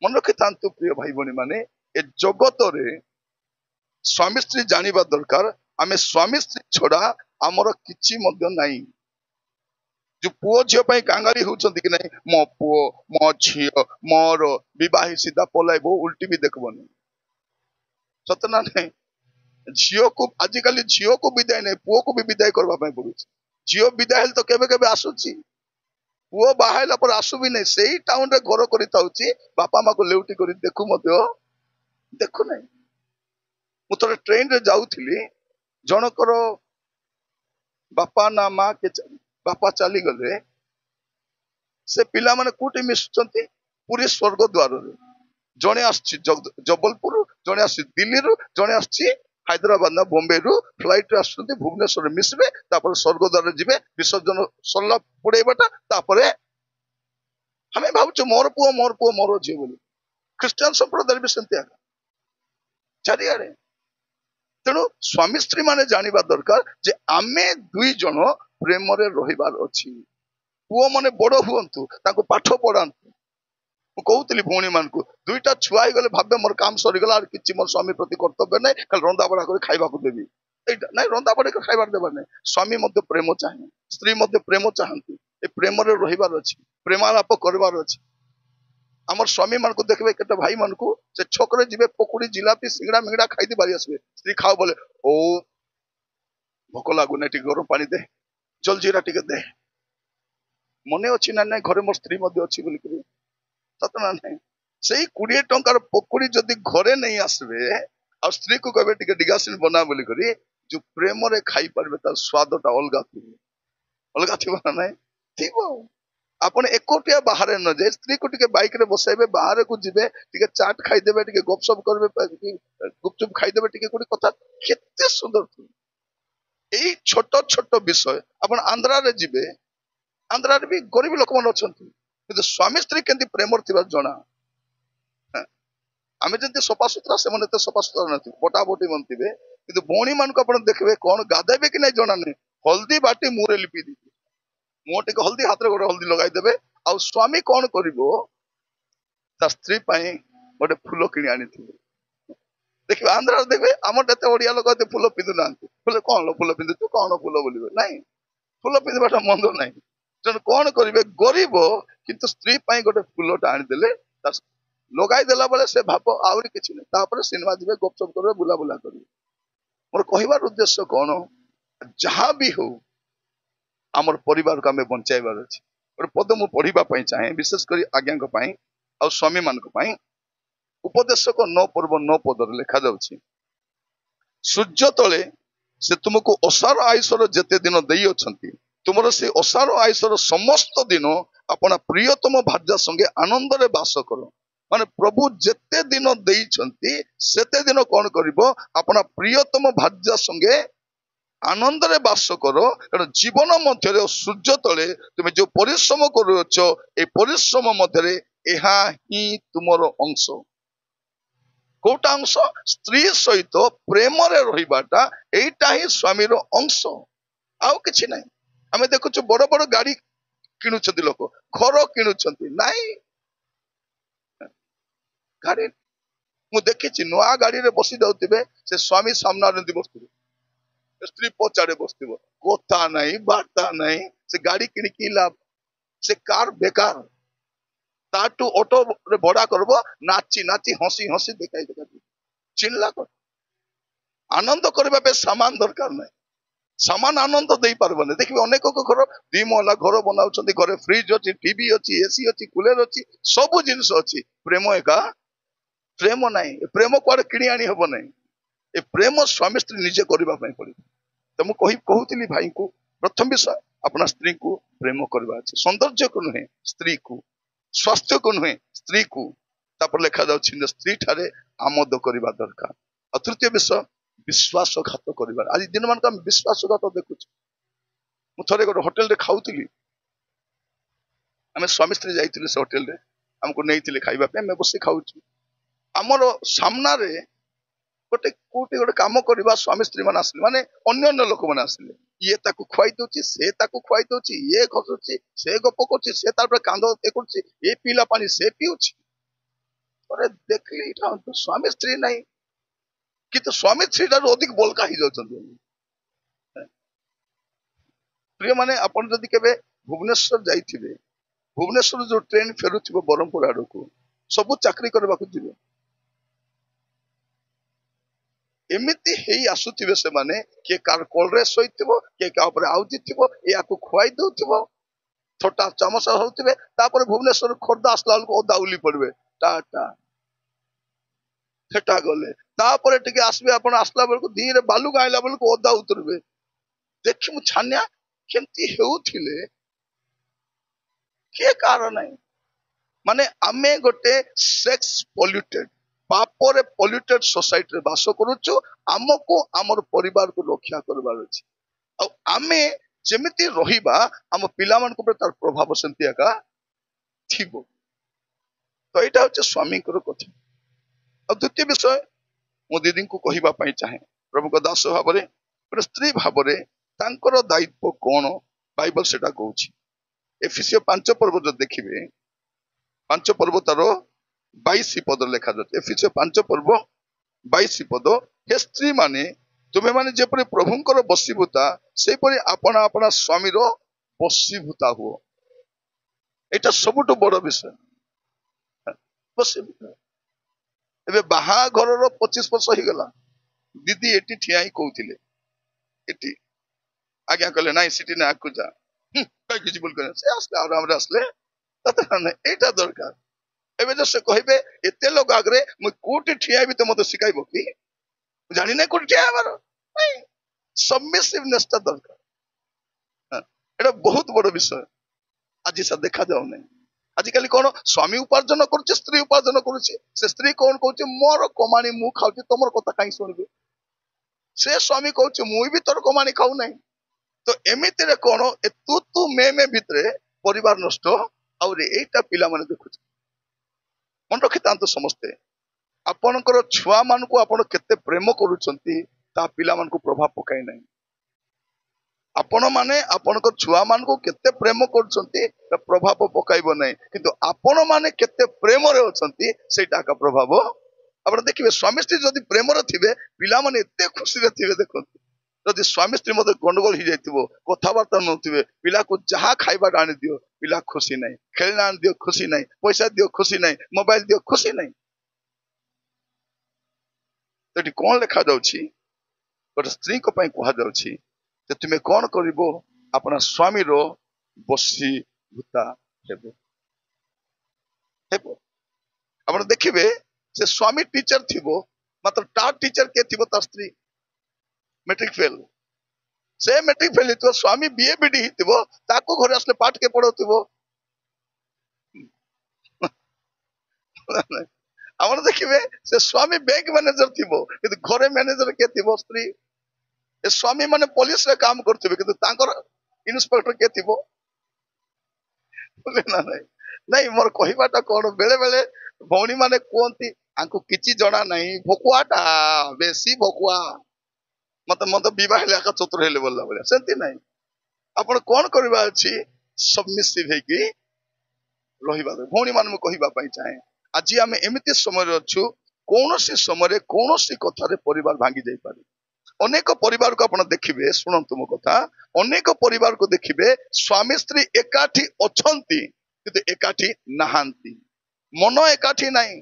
मन रखि था प्रिय भाई भनी माने ए जगत रे स्वामी स्त्री जानिबा दरकार आमे स्वामी स्त्री छोड़ा आमर किछि मध्य नाही जो पुओ झियो पई कांगाली होचंती कि नहीं मो पुओ मो झियो मोर विवाही सीधा पलाइबो उल्टी भी देखबोनी सतना नहीं झियो को आजिकली झियो को विदाय नहीं पुओ को भी विदाय करबा पई पड़ुची झियो विदाय तो केबे केबे आसुची पुओ बाहाइला पर आसु भी नहीं सेही टाउन रे घर करि ताउची बापा मां को लेउटी करि देखु मते देखु नहीं मु तोरे ट्रेन रे जाउथिली जनकर बापा ना मां के बापा चली गले से पिला माने कोठी मिसुचंती पूरी स्वर्ग द्वार रे जणे आछि जबलपुर जणे आछि दिल्ली रु जणे आछि हैदराबाद ना बॉम्बे रु फ्लाइट रे आछुंती भुवनेश्वर मिसबे तापर स्वर्ग द्वार जिबे विसर्जन सरला पुडेबाटा तापर हमें भावछु मोर पुओ मोर झियो बोली ख्रिस्टियन संप्रदाय भी सेमती आका चारिआडे तेणु स्वामी स्त्री माने जानिबा दरकार जे आमे दुई जन प्रेम रे रहिबार अछि पुओ माने बड़ हुअंतु ताको पाठ पढ़ांतु मु कहूतली भौणी मान को दुईटा छुआ गले भाबे मोर काम सरी गला किछि मोर स्वामी प्रति कर्तव्य नै खाली रंदा बड़ा करे खाइबा को देबी एटा नै रंदा बड़ा करे खाइबार देबार नै स्वामी मध्य प्रेम चाहे स्त्री मध्य प्रेम चाहंती ए प्रेम रे रहिबार अछि प्रेमालाप करबार अछि आमर स्वामी मान को देखबे केटा भाई मान को से छोकरे जिबे पकोड़ी जिलापी सिंगड़ा मिंगड़ा खाई दी बारी आसबे स्त्री खाओ बोले ओ भोक लागु नै टिके गरम पानी दे जल जीरा टिके दे मने अछि ना नै घरे मोर स्त्री मध्य अछि बोली करी सतना नै सेही 20 टंकार पकोड़ी जदी घरे नहीं आसबे आ स्त्री को कहबे टिके डिगासिन बना बोली करी जो प्रेम रे खाई परबे तार स्वादटा अलगा थिबो ना नै थिबो आपण एकोटिया बाहर न जाए स्त्री को टिके बाइक रे बसाइबे बाहर को जिबे टिके चाट खाई देबे टिके गपसप करबे गुपचुप खाई देबे टिके कोडी कथा केते सुंदर थी एई छोट छोट विषय आपण आंध्रा रे जिबे आंध्रा रे भी गरीब लोक मन अछंती किंतु स्वामी स्त्री केंती प्रेमर थिबा जणा आमे जंती सफा सुतरा से मने तो सफा सुतरा नथि बोटा बोटी मनतिबे किंतु बोणी मान को आपण देखबे कोन गादेबे कि नै जणा नै हल्दी बाटी मुरे लिपि दी मो टिके हल्दी हाथ रे गोटे हल्दी लगाई देबे आ स्वामी कोन करिवो ता स्त्री पई गोटे फूल किनि आनी थिबे देखबे आंध्रा देखबे हमर एते ओडिया लोक एते फूल पिंदु नांती फूल कोन फूल पिंदु तू कोन फूल बोलिबे नाही फूल पिंदबाटा मंद नाही जन कोन करिवे गरीब किंतु स्त्री पई गोटे फूलटा आनी देले ता लगाई देला बेले से भाप आउरी किछि नै तापर सिनेमा जिबे गपसप करबे बुला बुला करबे मोर कहिबार उद्देश्य कोन जहां भी हो आमर परिवार को आमे बंचाइबार अछि और पद मु पढ़िबा पई चाहे विशेष करी आज्ञा को पई आ स्वामी मान को पई उपदेश को 9 पर्व 9 पद रे लिखा जाउछि सूर्य तले से तुमको असार आयुषर जेते दिन देई अछंती तुमर से असार आयुषर समस्त दिन अपना प्रियतम भार्या संगे आनंद रे वास करो माने प्रभु जेते दिन देई छंती सेते दिन कोन करिवो अपना प्रियतम भार्या संगे आनंद रे वास करो कारण जीवन मध्य सूर्य तले तुम जो परिश्रम करुछ ए परिश्रम मध्य एहा ही तुमर अंश कोटा अंश स्त्री सहित प्रेम रे रहिबाटा एटा ही स्वामी रो अंश आउ किछि नै हमें देखुछु बड़ बड़ गाड़ी किनुछथि लोक घर किनुछथि नाही गाड़ी मु देखिछि नवा गाड़ी रे बसी जाउतिबे से स्वामी सामना रे बसतिबे स्त्री पचाड़े बसथिबो कोता नहीं बार्ता नहीं से गाड़ी किनी की लाभ से कार बेकार ताटू ऑटो रे भड़ा करबो नाची नाची हंसी हंसी देखाई देखाई चिल्ला कर आनंद करबा पे सामान दरकार नहीं सामान आनंद देई पारबने देखबे अनेक को घर दी महला घर बनाउछंती घरे फ्रिज अछि टीवी अछि एसी अछि कूलर अछि सब जिंस अछि प्रेम एका प्रेम नहीं प्रेम कोड किनी आनी हबो नहीं ए प्रेम स्वामी स्त्री निजे करबा पई पड़ी तो मु कहूतिली भाई को प्रथम विषय अपना स्त्री को प्रेम करबा अछि सौंदर्य को नुहे स्त्री को स्वास्थ्य को नुहे स्त्री को तापर लिखा जाउछि स्त्री ठारे आमोद करबा दरकार और तृतीय विषय विश्वासघात करबा आज दिन मान का विश्वासघात देखुछ मु थरे गोटे होटल रे खाउतिली हमें स्वामी स्त्री जाइतिले से होटल रे हमको नेइतिले खाइबा पे मैं बसी खाउछु हमर सामना रे गोटे कोटी गोटे काम करबा स्वामी स्त्री मान आसले माने अन्य अन्य लोक मान आसले ये ताकू खुआई दोची से ताकू खुआई दोची ये खसुची से गप करची से तापर कांदो ए करची ए पीला पानी से पिउची अरे देखली इटा तो स्वामी स्त्री नहीं कि तो स्वामी स्त्री ठाରୁ अधिक बोलका ही जाउछंती प्रिय माने अपन जदी केबे भुवनेश्वर जाइथिबे भुवनेश्वर जो ट्रेन फेरुथिबो बरमपुर आडो को सब चाकरी करबा को जिवे एमिति हेई आसुथिबे से माने के कार कोल रे सोइथिबो के का ऊपर आउजिथिबो या को खुआई दउथिबो छोटा चमच होथिबे तापर भुवनेश्वर खोर्दा आसला को ओदाउली पड़बे टाटा सेटा गले तापर टिके आसबे आपण आसला बेल को धीरे बालू गाइला बेल को ओदा उतरबे देखि मु छान्या କେମିତି ହେଉଥିଲେ କିଏ କାହାର ନାହିଁ। ମାନେ ଆମେ ଗୋଟେ ସେକ୍ସ ପଲ୍ୟୁଟେଡ୍ ପାପରେ ପଲ୍ୟୁଟେଡ୍ ସୋସାଇଟିରେ ବାସ କରୁଛୁ। ଆମକୁ ଆମର ପରିବାରକୁ ରକ୍ଷା କରିବାର ଅଛି। ଆଉ ଆମେ ଯେମିତି ରହିବା ଆମ ପିଲାମାନଙ୍କ ଉପରେ ତାର ପ୍ରଭାବ ସେମିତି ଏକା ଥିବ। ତ ଏଇଟା ହଉଛି ସ୍ୱାମୀଙ୍କର କଥା। ଆଉ ଦ୍ୱିତୀୟ ବିଷୟ ମୁଁ ଦିଦିଙ୍କୁ କହିବା ପାଇଁ ଚାହେଁ, ପ୍ରଭୁଙ୍କ ଦାସ ଭାବରେ ଗୋଟେ ସ୍ତ୍ରୀ ଭାବରେ ତାଙ୍କର ଦାୟିତ୍ୱ କଣ ବାଇବଲ ସେଟା କହୁଛି। ଏଫେସୀୟ 5 ପର୍ବ ଯଦି ଦେଖିବେ, 5 ପର୍ବ ତାର 22 ପଦ ଲେଖାଯାଉଛି। ଏଫେସୀୟ 5 ପର୍ବ 22 ପଦ, ହେ ସ୍ତ୍ରୀ ମାନେ ତୁମେ ମାନେ ଯେପରି ପ୍ରଭୁଙ୍କର ବଶୀଭୂତା ସେପରି ଆପଣା ଆପଣା ସ୍ୱାମୀର ବଶୀଭୂତା ହୁଅ। ଏଇଟା ସବୁଠୁ ବଡ ବିଷୟ। ବଶୀଭୂତା। ଏବେ ବାହାଘରର 25 ବର୍ଷ ହେଇଗଲା, ଦିଦି ଏଠି ଠିଆ ହିଁ କହୁଥିଲେ, ଏଠି ଆଜ୍ଞା କହିଲେ ନାଇଁ ସେଠି ନା ଆଗକୁ ଯା, କିଛି ଭୁଲ କରେ ସେ ଆସିଲେ ଆରାମରେ ଆସିଲେ, ଏଇଟା ଦରକାର। ଏବେ ତ ସେ କହିବେ ଏତେ ଲୋକ ଆଗରେ ମୁଁ କୋଉଠି ଠିଆ ହେବି ତ ମତେ ଶିଖାଇବ କି? ଜାଣିନାହିଁ କୋଉଠି ଠିଆ ହେବାର। ସବମିସିଭନେସ୍ ଟା ଦରକାର। ଏଇଟା ବହୁତ ବଡ ବିଷୟ। ଆଜି ସେ ଦେଖାଯାଉନାହିଁ। ଆଜିକାଲି କଣ ସ୍ୱାମୀ ଉପାର୍ଜନ କରୁଛି, ସ୍ତ୍ରୀ ଉପାର୍ଜନ କରୁଛି। ସେ ସ୍ତ୍ରୀ କଣ କହୁଛି, ମୋର କମାଣି ମୁଁ ଖାଉଛି, ତମର କଥା କାହିଁ ଶୁଣିବି। ସେ ସ୍ୱାମୀ କହୁଛି ମୁଁ ବି ତୋର କମାଣି ଖାଉନାହିଁ। ତ ଏମିତିରେ କଣ ଏ ତୁ ମେ ଭିତରେ ପରିବାର ନଷ୍ଟ। ଆହୁରି ଏଇଟା ପିଲାମାନେ ଦେଖୁଛନ୍ତି। ମନେ ରଖିଥାନ୍ତୁ ସମସ୍ତେ, ଆପଣଙ୍କର ଛୁଆ ମାନଙ୍କୁ ଆପଣ କେତେ ପ୍ରେମ କରୁଛନ୍ତି ତାହା ପିଲାମାନଙ୍କୁ ପ୍ରଭାବ ପକାଇ ନାହିଁ। ଆପଣ ମାନେ ଆପଣଙ୍କ ଛୁଆ ମାନଙ୍କୁ କେତେ ପ୍ରେମ କରୁଛନ୍ତି ତା ପ୍ରଭାବ ପକାଇବ ନାହିଁ, କିନ୍ତୁ ଆପଣ ମାନେ କେତେ ପ୍ରେମରେ ଅଛନ୍ତି ସେଇଟା ଏକା ପ୍ରଭାବ। ଆପଣ ଦେଖିବେ ସ୍ୱାମୀ ସ୍ତ୍ରୀ ଯଦି ପ୍ରେମରେ ଥିବେ ପିଲାମାନେ ଏତେ ଖୁସିରେ ଥିବେ। ଦେଖନ୍ତୁ, ଯଦି ସ୍ୱାମୀ ସ୍ତ୍ରୀ ମଧ୍ୟ ଗଣ୍ଡଗୋଳ ହେଇଯାଇଥିବ, କଥାବାର୍ତ୍ତା ନଥିବେ, ପିଲାକୁ ଯାହା ଖାଇବାଟା ଆଣିଦିଅ, ପିଲା ଖୁସି ନାହିଁ। ଖେଳନା ଆଣିଦିଅ, ଖୁସି ନାହିଁ। ପଇସା ଦିଅ, ଖୁସି ନାହିଁ। ମୋବାଇଲ ଦିଅ, ଖୁସି ନାହିଁ। ଏଠି କଣ ଲେଖାଯାଉଛି? ଗୋଟେ ସ୍ତ୍ରୀଙ୍କ ପାଇଁ କୁହାଯାଉଛି ଯେ ତୁମେ କଣ କରିବ, ଆପଣ ସ୍ୱାମୀର ବଶୀଭୂତା ହେବ। ଆପଣ ଦେଖିବେ ସେ ସ୍ୱାମୀ ଟିଚର ଥିବ, ମାତ୍ର ତା ଟିଚର କିଏ ଥିବ? ତା ସ୍ତ୍ରୀ ମେଟ୍ରିକ ଫେଲ। ସେ ମେଟ୍ରିକ ଫେଲ ହେଇଥିବ, ସ୍ୱାମୀ ବିଏ ବିଡି ହେଇଥିବ, ତାକୁ ଘରେ ଆସିଲେ ପାଠ କିଏ ପଢଉଥିବ? ଆପଣ ଦେଖିବେ ସେ ସ୍ୱାମୀ ବ୍ୟାଙ୍କ ମ୍ୟାନେଜର ଥିବ, କିନ୍ତୁ ଘରେ ମ୍ୟାନେଜର କିଏ ଥିବ? ସ୍ତ୍ରୀ। ଏ ସ୍ୱାମୀ ମାନେ ପୋଲିସରେ କାମ କରୁଥିବେ, କିନ୍ତୁ ତାଙ୍କର ଇନ୍ସପେକ୍ଟର କିଏ ଥିବ? ନାଇଁ ମୋର କହିବାଟା କଣ, ବେଳେ ବେଳେ ଭଉଣୀ ମାନେ କୁହନ୍ତି ଆଙ୍କୁ କିଛି ଜଣା ନାହିଁ, ଭକୁଆଟା ବେଶୀ ଭକୁଆ, ମତେ ବିବାହ ହେଲେ ଆକା ଚତୁର ହେଲେ ବୋଲିଲା ଭଳିଆ। ସେମିତି ନାହିଁ। ଆପଣ କଣ କରିବା ଅଛି? ସବମିସିଭ ହେଇକି ରହିବା। ଭଉଣୀ ମାନଙ୍କୁ କହିବା ପାଇଁ ଚାହେଁ, ଆଜି ଆମେ ଏମିତି ସମୟରେ ଅଛୁ, କୌଣସି ସମୟରେ କୌଣସି କଥାରେ ପରିବାର ଭାଙ୍ଗି ଯାଇପାରେ। ଅନେକ ପରିବାରକୁ ଆପଣ ଦେଖିବେ, ଶୁଣନ୍ତୁ ମୋ କଥା, ଅନେକ ପରିବାରକୁ ଦେଖିବେ ସ୍ୱାମୀ ସ୍ତ୍ରୀ ଏକାଠି ଅଛନ୍ତି କିନ୍ତୁ ଏକାଠି ନାହାନ୍ତି। ମନ ଏକାଠି ନାହିଁ।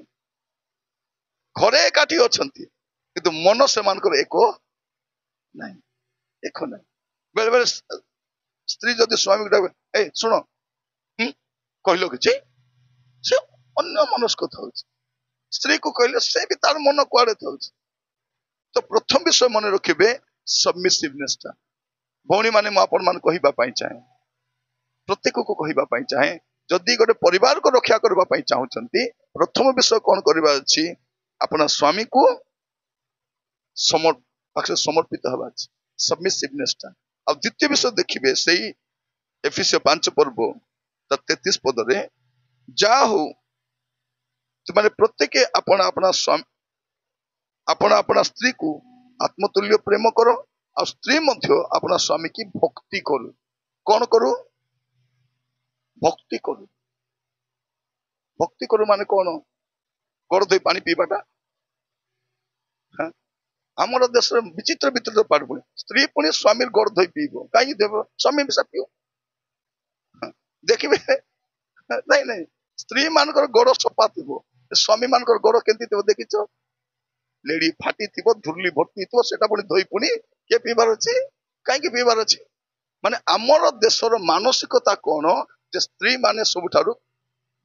ଘରେ ଏକାଠି ଅଛନ୍ତି କିନ୍ତୁ ମନ ସେମାନଙ୍କର ଏକ ନାହିଁ, ଏକ ନାହିଁ। ବେଳେ ବେଳେ ସ୍ତ୍ରୀ ଯଦି ସ୍ୱାମୀକୁ ଡାକେ, ଏ ଶୁଣ, କହିଲ କିଛି, ସେ ଅନ୍ୟ ମନସ୍କ ଥାଉଛି। ସ୍ତ୍ରୀକୁ କହିଲେ ସେ ବି ତାର ମନ କୁଆଡେ ଥାଉଛି। ତ ପ୍ରଥମ ବିଷୟ ମନେ ରଖିବେ ସବମିସିଭନେସ୍ ଟା। ଭଉଣୀ ମାନେ ମୁଁ ଆପଣ ମାନଙ୍କୁ କହିବା ପାଇଁ ଚାହେଁ, ପ୍ରତ୍ୟେକକୁ କହିବା ପାଇଁ ଚାହେଁ, ଯଦି ଗୋଟେ ପରିବାରକୁ ରକ୍ଷା କରିବା ପାଇଁ ଚାହୁଁଛନ୍ତି, ପ୍ରଥମ ବିଷୟ କଣ କରିବା ଅଛି? ଆପଣ ସ୍ୱାମୀକୁ ପାଖରେ ସମର୍ପିତ ହେବା ଅଛି, ସବମିସିଭନେସ୍ ଟା। ଆଉ ଦ୍ୱିତୀୟ ବିଷୟ ଦେଖିବେ ସେଇ ଏଫେସୀୟ 5 ପର୍ବ 33 ପଦରେ, ଯାହା ହଉ ସେମାନେ ପ୍ରତ୍ୟେକ ଆପଣ ଆପଣା ସ୍ତ୍ରୀକୁ ଆତ୍ମତୁଲ୍ୟ ପ୍ରେମ କର, ଆଉ ସ୍ତ୍ରୀ ମଧ୍ୟ ଆପଣା ସ୍ୱାମୀ କି ଭକ୍ତି କରୁ। କଣ କରୁ? ଭକ୍ତି କରୁ। ଭକ୍ତି କରୁ ମାନେ କଣ? ଗୋଡ ଧୋଇ ପାଣି ପିଇବାଟା? ଆମର ଦେଶରେ ବିଚିତ୍ର ବିଚିତ୍ର ପାଠ ପୁଣି ସ୍ତ୍ରୀ ପୁଣି ସ୍ୱାମୀର ଗୋଡ ଧୋଇ ପିଇବ, କାହିଁକି ଦେବ? ସ୍ୱାମୀ ମିଶା ପିଉ। ଦେଖିବେ ନାଇଁ ସ୍ତ୍ରୀ ମାନଙ୍କର ଗୋଡ ସଫା ଥିବ, ସ୍ୱାମୀ ମାନଙ୍କର ଗୋଡ କେମିତି ଥିବ ଦେଖିଛ? ଲେଡି ଫାଟି ଥିବ, ଧୁର୍ଲି ଭର୍ତ୍ତି ଥିବ, ସେଟା ପୁଣି ଧୋଇ ପୁଣି କିଏ ପିଇବାର ଅଛି? କାହିଁକି ପିଇବାର ଅଛି? ମାନେ ଆମର ଦେଶର ମାନସିକତା କଣ ଯେ ସ୍ତ୍ରୀ ମାନେ ସବୁଠାରୁ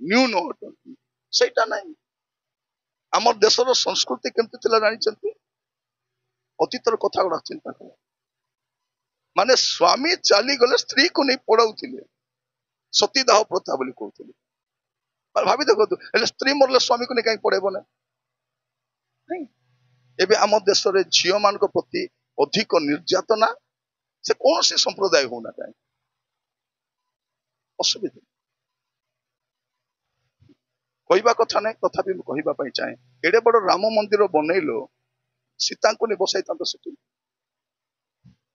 ନ୍ୟୁନ ଅଟନ୍ତି? ସେଇଟା ନାହିଁ। ଆମର ଦେଶର ସଂସ୍କୃତି କେମିତି ଥିଲା ଜାଣିଛନ୍ତି? ଅତୀତର କଥା ଗୁଡା ଚିନ୍ତା କର। ମାନେ ସ୍ୱାମୀ ଚାଲିଗଲେ ସ୍ତ୍ରୀକୁ ନେଇ ପୋଡାଉଥିଲେ, ସତୀଦାହ ପ୍ରଥା ବୋଲି କହୁଥିଲେ। ଭାବି ଦେଖନ୍ତୁ, ହେଲେ ସ୍ତ୍ରୀ ମରିଲେ ସ୍ୱାମୀକୁ ନେଇ କାହିଁକି ପୋଡେଇବ ନା? ନାଇଁ। ଏବେ ଆମ ଦେଶରେ ଝିଅ ମାନଙ୍କ ପ୍ରତି ଅଧିକ ନିର୍ଯାତନା, ସେ କୌଣସି ସମ୍ପ୍ରଦାୟ ହଉନା କାହିଁକି, ଅସୁବିଧା। କହିବା କଥା ନାହିଁ, ତଥାପି ମୁଁ କହିବା ପାଇଁ ଚାହେଁ, ଏଡେ ବଡ ରାମ ମନ୍ଦିର ବନେଇଲ, ସୀତାଙ୍କୁ ନେଇ ବସାଇଥାନ୍ତ ସେଠି।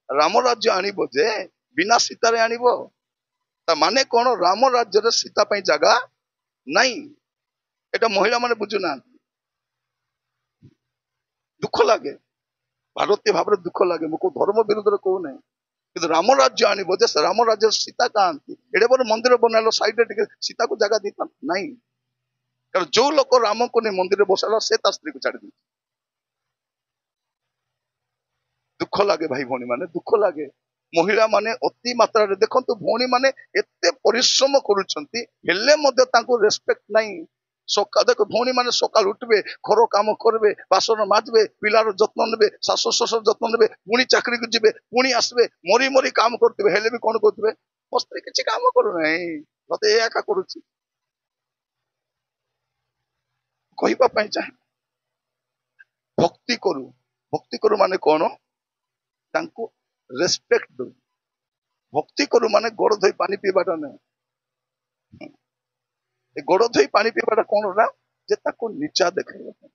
ରାମ ରାଜ୍ୟ ଆଣିବ ଯେ ବିନା ସୀତାରେ ଆଣିବ, ତା ମାନେ କଣ? ରାମ ରାଜ୍ୟରେ ସୀତା ପାଇଁ ଜାଗା ନାହିଁ। ଏଟା ମହିଳା ମାନେ ବୁଝୁନାହାନ୍ତି। ଦୁଃଖ ଲାଗେ, ଭାରତୀୟ ଭାବରେ ଦୁଃଖ ଲାଗେ। ମୁଁ କୋଉ ଧର୍ମ ବିରୁଦ୍ଧରେ କହୁନାହିଁ, କିନ୍ତୁ ରାମ ରାଜ୍ୟ ଆଣିବ ଯେ ସେ ରାମ ରାଜ୍ୟରେ ସୀତା କାହାନ୍ତି? ଏଡେ ବଡ ମନ୍ଦିର ବନାଇଲ, ସାଇଡରେ ଟିକେ ସୀତାକୁ ଜାଗା ଦେଇଥାନ୍ତ ନାହିଁ। କାରଣ ଯୋଉ ଲୋକ ରାମକୁ ନେଇ ମନ୍ଦିରରେ ବସାଇଲା, ସେ ତା ସ୍ତ୍ରୀକୁ ଛାଡି ଦେଇଛି। ଦୁଃଖ ଲାଗେ ଭାଇ ଭଉଣୀ ମାନେ, ଦୁଃଖ ଲାଗେ। ମହିଳା ମାନେ ଅତି ମାତ୍ରାରେ ଦେଖନ୍ତୁ, ଭଉଣୀ ମାନେ ଏତେ ପରିଶ୍ରମ କରୁଛନ୍ତି, ହେଲେ ମଧ୍ୟ ତାଙ୍କୁ ରେସ୍ପେକ୍ଟ ନାହିଁ। ଦେଖ, ଭଉଣୀ ମାନେ ସକାଳୁ ଉଠିବେ, ଘର କାମ କରିବେ, ବାସନ ମାଜିବେ, ପିଲାର ଯତ୍ନ ନେବେ, ଶାଶୁ ଶ୍ୱଶୁର ଯତ୍ନ ନେବେ, ପୁଣି ଚାକିରିକୁ ଯିବେ, ପୁଣି ଆସିବେ, ମରି ମରି କାମ କରୁଥିବେ, ହେଲେ ବି କଣ କରୁଥିବେ? ମୋ ସ୍ତ୍ରୀ କିଛି କାମ କରୁନାହିଁ, ମତେ ଏ ଏକା କରୁଛି। କହିବା ପାଇଁ ଚାହେଁ, ଭକ୍ତି କରୁ। ଭକ୍ତି କରୁ ମାନେ କଣ? ତାଙ୍କୁ ରେସ୍ପେକ୍ଟ ଦଉ। ଭକ୍ତି କରୁ ମାନେ ଗୋଡ ଧୋଇ ପାଣି ପିଇବାଟା ନାହିଁ। ଏ ଗୋଡ ଧୋଇ ପାଣି ପିଇବାଟା କଣ ନା? ଯେ ତାକୁ ନିଚା ଦେଖାଇବା ପାଇଁ,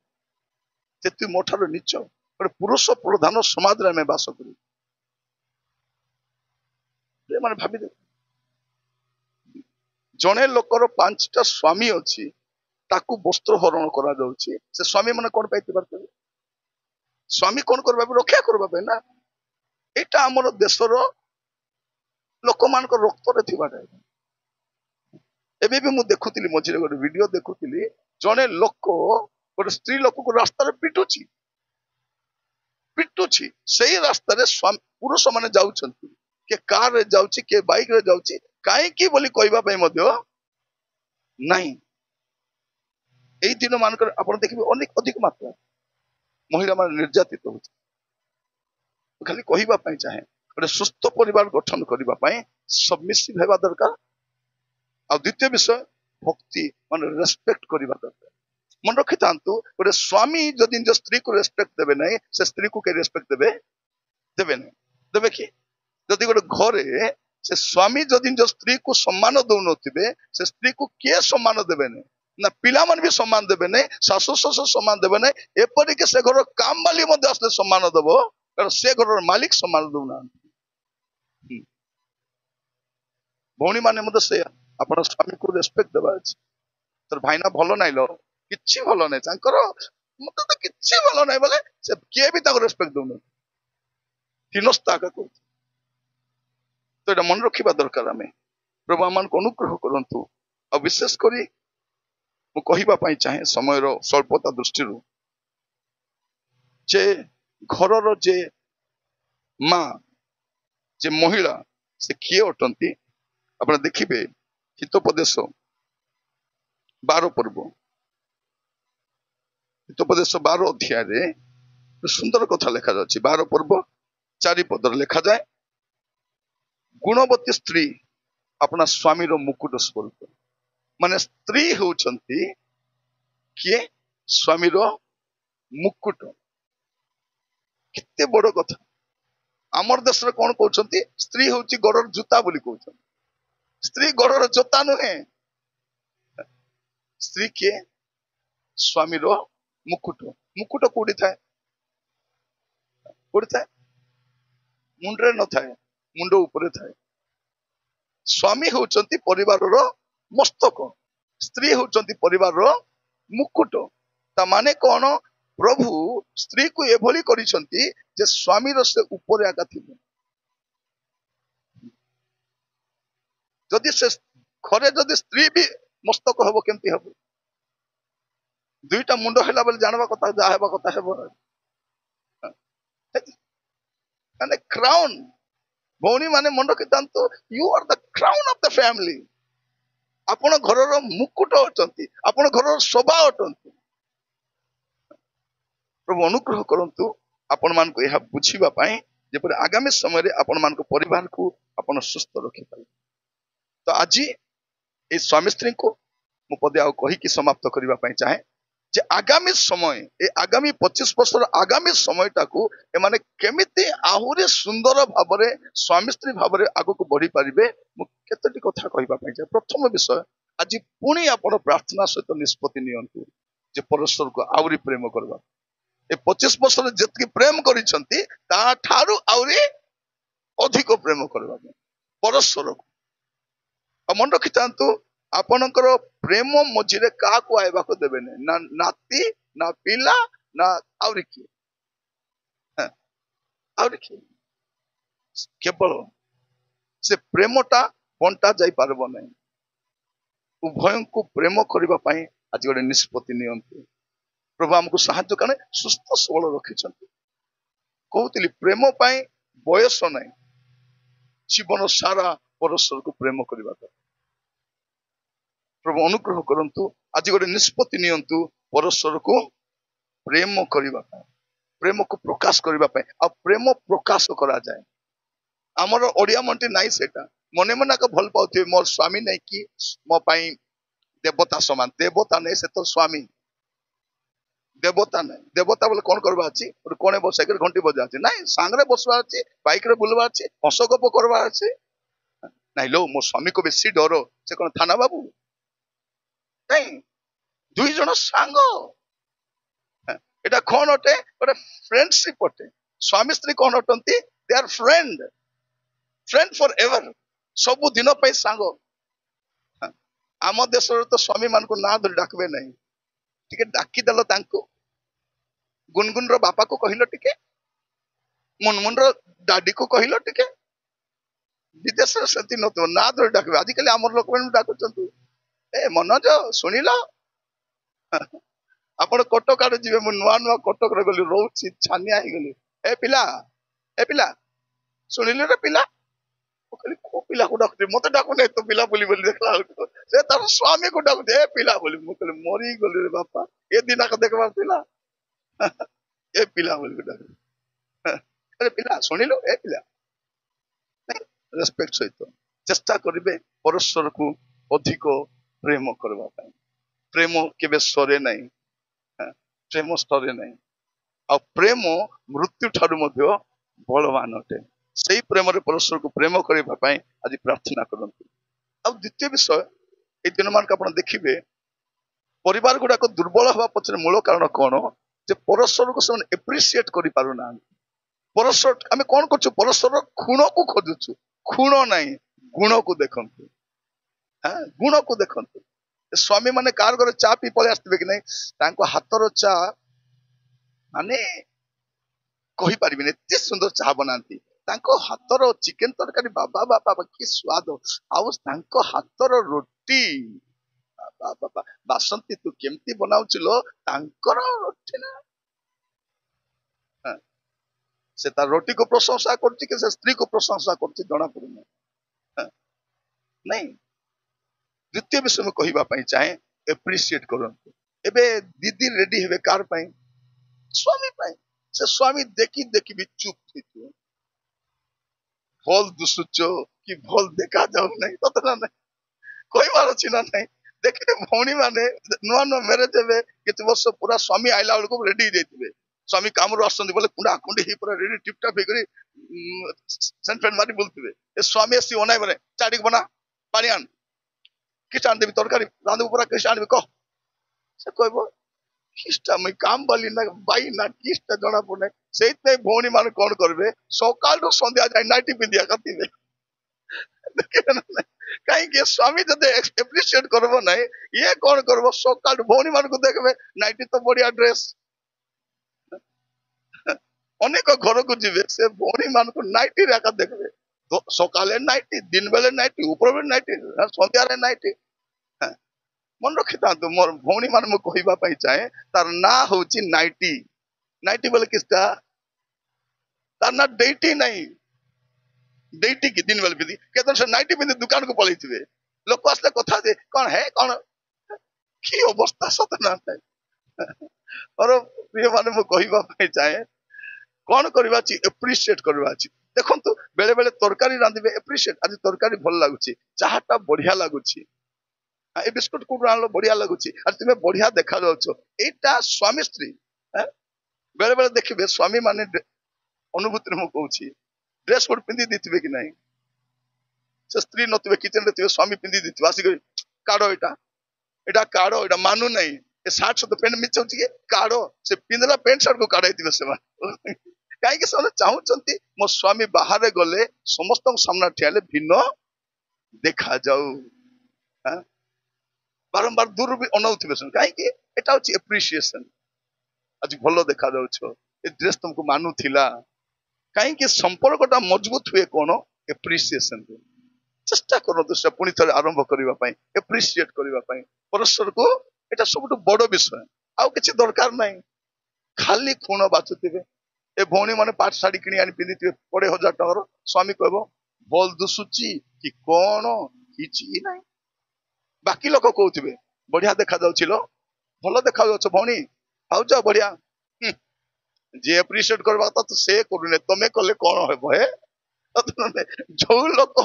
ଯେ ତୁ ମୋ ଠାରୁ ନିଚ। ଗୋଟେ ପୁରୁଷ ପ୍ରଧାନ ସମାଜରେ ଆମେ ବାସ କରୁ। ମାନେ ଭାବି ଦେଖ, ଜଣେ ଲୋକର 5ଟା ସ୍ୱାମୀ ଅଛି, ତାକୁ ବସ୍ତ୍ର ହରଣ କରାଯାଉଛି, ସେ ସ୍ୱାମୀ ମାନେ କଣ ପାଇଁ ଥିବାର? ସ୍ୱାମୀ କଣ କରିବା ପାଇଁ? ରକ୍ଷା କରିବା ପାଇଁ ନା। ଏଇଟା ଆମର ଦେଶର ଲୋକମାନଙ୍କ ରକ୍ତରେ ଥିବାଟା। ଏବେ ବି ମୁଁ ଦେଖୁଥିଲି, ମଝିରେ ଗୋଟେ ଭିଡିଓ ଦେଖୁଥିଲି, ଜଣେ ଲୋକ ଗୋଟେ ସ୍ତ୍ରୀ ଲୋକକୁ ରାସ୍ତାରେ ପିଟୁଛି। ସେଇ ରାସ୍ତାରେ ପୁରୁଷ ମାନେ ଯାଉଛନ୍ତି, କିଏ କାରରେ ଯାଉଛି, କିଏ ବାଇକରେ ଯାଉଛି, କାହିଁକି ବୋଲି କହିବା ପାଇଁ ମଧ୍ୟ ନାହିଁ। ଏଇ ଦିନ ମାନଙ୍କରେ ଆପଣ ଦେଖିବେ ଅନେକ ଅଧିକ ମାତ୍ରା ମହିଳା ମାନେ ନିର୍ଯାତିତ ହଉଛି। ଖାଲି କହିବା ପାଇଁ ଚାହେଁ, ଗୋଟେ ସୁସ୍ଥ ପରିବାର ଗଠନ କରିବା ପାଇଁ ସବମିସିଭ ହେବା ଦରକାର। ଆଉ ଦ୍ୱିତୀୟ ବିଷୟ, ଭକ୍ତି ମାନେ ରେସ୍ପେକ୍ଟ କରିବା ଦରକାର। ମନେ ରଖିଥାନ୍ତୁ, ଗୋଟେ ସ୍ୱାମୀ ଯଦି ନିଜ ସ୍ତ୍ରୀକୁ ରେସ୍ପେକ୍ଟ ଦେବେ ନାହିଁ, ସେ ସ୍ତ୍ରୀକୁ କେହି ରେସ୍ପେକ୍ଟ ଦେବେ ନାହିଁ। ଦେବେ କି? ଯଦି ଗୋଟେ ଘରେ ସେ ସ୍ୱାମୀ ଯଦି ନିଜ ସ୍ତ୍ରୀକୁ ସମ୍ମାନ ଦଉନଥିବେ, ସେ ସ୍ତ୍ରୀକୁ କିଏ ସମ୍ମାନ ଦେବେ ନାହିଁ? ନା ପିଲାମାନେ ବି ସମ୍ମାନ ଦେବେ ନାହିଁ, ଶାଶୁ ଶ୍ୱଶୁର ସମ୍ମାନ ଦେବେ ନାହିଁ, ଏପରିକି ସେ ଘର କାମବାଲି ମଧ୍ୟ ଆସିଲେ ସମ୍ମାନ ଦବ, କାରଣ ସେ ଘରର ମାଲିକ ସମ୍ମାନ ଦଉନାହାନ୍ତି। ଭଉଣୀ ମାନେ ମଧ୍ୟ ସେଇଆ, ଆପଣ ସ୍ୱାମୀକୁ ରେସ୍ପେକ୍ଟ ଦେବା ଅଛି। ତୋର ଭାଇନା ଭଲ ନାହିଁ ଲ, କିଛି ଭଲ ନାହିଁ ତାଙ୍କର, ମତେ ତ କିଛି ଭଲ ନାହିଁ ବୋଲେ ସେ କିଏ ବି ତାକୁ ରେସ୍ପେକ୍ଟ ଦଉନାହାନ୍ତି, ହୀନସ୍ତା କହୁଛି। ତ ଏଇଟା ମନେ ରଖିବା ଦରକାର। ଆମେ ପ୍ରଭୁ ଆମମାନଙ୍କୁ ଅନୁଗ୍ରହ କରନ୍ତୁ। ଆଉ ବିଶେଷ କରି ମୁଁ କହିବା ପାଇଁ ଚାହେଁ, ସମୟର ସ୍ୱଳ୍ପତା ଦୃଷ୍ଟିରୁ, ଯେ ଘରର ଯେ ମା, ଯେ ମହିଳା, ସେ କିଏ ଅଟନ୍ତି? ଆପଣ ଦେଖିବେ ହିତୋପଦେଶ 12 ପର୍ବ, ହିତୋପଦେଶ 12 ଅଧ୍ୟାୟରେ ସୁନ୍ଦର କଥା ଲେଖାଯାଉଛି। 12 ପର୍ବ 4 ପଦରେ ଲେଖାଯାଏ, ଗୁଣବତୀ ସ୍ତ୍ରୀ ଆପଣା ସ୍ୱାମୀର ମୁକୁଟ ସ୍ୱରୂପ। ମାନେ ସ୍ତ୍ରୀ ହେଉଛନ୍ତି କିଏ? ସ୍ୱାମୀର ମୁକୁଟ। କେତେ ବଡ କଥା। ଆମର ଦେଶରେ କଣ କହୁଛନ୍ତି? ସ୍ତ୍ରୀ ହଉଛି ଗୋଡର ଜୁତା ବୋଲି କହୁଛନ୍ତି। ସ୍ତ୍ରୀ ଗୋଡର ଜୋତା ନୁହେଁ। ସ୍ତ୍ରୀ କିଏ? ସ୍ୱାମୀର ମୁକୁଟ। ମୁକୁଟ କୋଉଠି ଥାଏ? କୋଉଠି ଥାଏ? ମୁଣ୍ଡରେ ନଥାଏ, ମୁଣ୍ଡ ଉପରେ ଥାଏ। ସ୍ୱାମୀ ହଉଛନ୍ତି ପରିବାରର ମସ୍ତକ, ସ୍ତ୍ରୀ ହଉଛନ୍ତି ପରିବାରର ମୁକୁଟ। ତା ମାନେ କଣ? ପ୍ରଭୁ ସ୍ତ୍ରୀକୁ ଏଭଳି କରିଛନ୍ତି ଯେ ସ୍ୱାମୀର ସେ ଉପରେ ଆକା ଥିବ। ଯଦି ସେ ଘରେ ଯଦି ସ୍ତ୍ରୀ ବି ମସ୍ତକ ହବ, କେମିତି ହବ? 2ଟା ମୁଣ୍ଡ ହେଲା ବୋଲି ଜାଣବା କଥା, ଯାହା ହେବା କଥା ହେବ। ମାନେ କ୍ରାଉନ। ଭଉଣୀ ମାନେ ମନେ ରଖିଥାନ୍ତୁ, you are the crown of the family. ଆପଣ ଘରର ମୁକୁଟ ଅଟନ୍ତି, ଆପଣ ଘରର ଶୋଭା ଅଟନ୍ତି। ପ୍ରଭୁ ଅନୁଗ୍ରହ କରନ୍ତୁ ଆପଣ ମାନଙ୍କୁ ଏହା ବୁଝିବା ପାଇଁ, जेपरि आगामी समय रे आपण मान परिवार को आपण सुस्थ रखि पारे। तो आज ए स्वामी स्त्री को मु पदे आउ कहि कि समाप्त करबा पई चाहे जे आगामी समय ए आगामी 25 वर्षर आगामी समयटा को ए माने केमिति आहुरे सुंदर भाबरे स्वामी स्त्री भाबरे आगो को बढ़ी पारिबे मु केतटी कथा कहबा पई चाहे। प्रथम विषय आज पुणी आपण प्रार्थना सहित निष्पत्ति नियंतु जे परस्पर को आउरी प्रेम करबा। ए 25 वर्षर जतकी प्रेम करिसंती ता ठारू आउरी अधिक प्रेम करबा परस्पर को। आ मन रखि तांतु आपणकर प्रेम मझिरे का को आइबा को देबे ना नाती ना पिला ना आउरी की आउरी की केवल से प्रेमटा बंटा जाई पारबो नै। उभय को प्रेम करबा पई आज गोटे निष्पत्ति नियंतु। प्रभु हमको साहाय्य करने सुस्थ सबल रखिछन। कहूतिली प्रेम पई बयस नै जीवन सारा परस्पर को प्रेम करबा। प्रभु अनुग्रह करंतु आज गोटे निष्पत्ति नियंतु परस्पर को प्रेम करबा पई प्रेम को प्रकाश करबा पई। आ प्रेम प्रकाश करा जाए हमर ओडिया मंटी नाइ सेटा मने मना को भल पाउथे मोर स्वामी नै कि मो पई देवता समान। देवता नै से तो स्वामी देवता नै। देवता बोले कौन करबा अछि कोने बसाई के घंटी बजा अछि नै सांगरे बसवा अछि बाइक रे बुलवा अछि हस गप करबा अछि नै। लो मो स्वामी को बेसी डरो से कोन थाना बाबू नै दुई जन सांग एटा कोन अटे गोटे फ्रेंडशिप अटे। स्वामी स्त्री कोन अटंती they are friend friend forever सब दिन पे सांग। आम देश तो स्वामी मान को ना धरि डाकबे नै टिके डाकी देलो तांको गुनगुन रो बापा को कहिलो टिके मुनमुन रो दादी को कहिलो टिके विदेश रे सती न तो ना धरि डाकबे। आज कल हमर लोक मन डाकुचंतु ए मनोज सुनिलो आपण कटक आडे जिवे मु नुआ नुआ कटक रे गली रोची छानिया ही गली ए पिला सुनिलो रे पिला कहली को पिला को डाकते मते डाकु नै तो पिला बोली बोली देखला से तार स्वामी को डाकु दे पिला बोली मु कहली मरी गली रे बापा ए दिना का देखबा पिला ए पिला बोली डाक अरे पिला सुनिलो ए पिला रेस्पेक्ट सहित चेष्टा करिवे परस्पर को अधिक प्रेम करबा पई। प्रेम केबे सरे नै प्रेम सरे नै आ प्रेम मृत्यु ठारू मध्य बलवान अटे। सही प्रेम रे परस्पर को प्रेम करबा पई आज प्रार्थना करंतु। आ द्वितीय विषय ए दिन मान आपण देखिबे परिवार गुडा को दुर्बल हवा पछरे मूल कारण कोन जे परस्पर को समान एप्रिशिएट करि पारु ना। परस्पर हमें कोन करछु परस्पर खुण को खोजुछु खुण नै गुण को देखंतु। हां गुण को देखंतु। स्वामी माने कार घर चा पी पळे आस्तबे कि नै तांको हातर चा माने कहि पारिबिने एते सुंदर चा बनांती तांको हातर चिकन तरकारी बाबा बाबा कि स्वाद आउ तांको हातर रोटी बाबा बाबा बासंती तू केमती बनाउछलो तांकर रोटी ना। से तार रोटी को प्रशंसा करछि कि से स्त्री को प्रशंसा करछि जणा पड़ुना नहीं। द्वितीय विषय में कहिबा पई चाहे एप्रिशिएट करंतु। एबे दीदी रेडी हेबे कार पई स्वामी पई से स्वामी देखी देखी भी चुप थितु भल दुसुचो कि भल देखा जाऊ नहीं ततना नहीं कोई बार अछि ना नहीं देखे भौणी माने नुआ नुआ मैरिज हेबे किछ वर्ष पूरा स्वामी आइला बेल को रेडी देथिबे। स्वामी काम रो आसंदी बोले कुंडा कुंडी ही पूरा रेडी टिप टाप हेकरी सेंट मारी बोलथिबे ए स्वामी एसी ओनाय बने चाडी बना पानी आन कि चान देबी तरकारी रांदे पूरा कि चान देबी कह से कहबो किस्टा मैं काम बाली ना बाई ना किस्टा जणा पड़े सेइत नै भौणी मान कोन करबे सकाल रो संध्या जाय नाइटी पिंदिया कतिबे कहीं के स्वामी जदे एप्रिशिएट करबो नै ये कोन करबो सकाल भौणी मान को देखबे नाइटी तो बढ़िया ड्रेस अनेक घर को जीवे से भौणी मान को नाइटी राका देखबे तो सकाले नाइटी दिन बेले नाइटी ऊपर बेले नाइटी संध्या रे नाइटी मन रखि तांतु मोर भौणी मान मु कहिबा पई चाहे तार ना होची नाइटी नाइटी बोले किस्ता तार ना डेटी नहीं डेटी की दिन बेले बिदी केतन से नाइटी बिदी दुकान को पळैथिबे लोक आसले कथा जे कोन है कोन की अवस्था सत ना और प्रिय मान मु कहिबा पई चाहे कौन करवा अछि एप्रिशिएट करवा अछि देखंतु बेले बेले तरकारी रांधिबे एप्रिशिएट आज तरकारी भल लागुची चाहाटा बढ़िया लागुची ए बिस्कुट को आनलो बढ़िया लागुची आज तुमे बढ़िया देखा जाउछो एटा स्वामी स्त्री बेले बेले देखिबे स्वामी माने अनुभूति मु कहूची ड्रेस कोड पिंदी दिथिबे कि नाही से स्त्री नथिबे किचन रे थिबे स्वामी पिंदी दिथिबे आसी काढो एटा काढो एटा मानु नाही ए शर्ट सत पेंट मिचौची के काढो से पिंदला पेंट शर्ट को काढाई दिबे से काहे के से चाहूचंती मो स्वामी बाहर गले समस्त सामना ठियाले भिन्न देखा जाऊ बारंबार दूर भी अनौथिबे सन काहे कि एटा होची एप्रिशिएशन आज भलो देखा जाउछो ए ड्रेस तुमको मानु थिला काहे कि संपर्कटा मजबूत हुए कोन एप्रिशिएशन चेष्टा करो से पुणी थे आरंभ करबा पई एप्रिशिएट करबा पई परस्पर को एटा सबटु बड़ विषय आउ किछि दरकार नाही खाली खूण बाचुथिबे ए भौणी माने पाट साड़ी किनी आनी पिंदिथिबे 2,500 टकर स्वामी कहबो बोल दुसुची कि कोन किछि नाही बाकी लोक कहउथिबे बढ़िया देखा जाउछिलो भलो देखा जाउछ भौणी आउ जा बढ़िया जे एप्रिशिएट करबा त से करूने तमे कले कोन हेबो हे जो लोक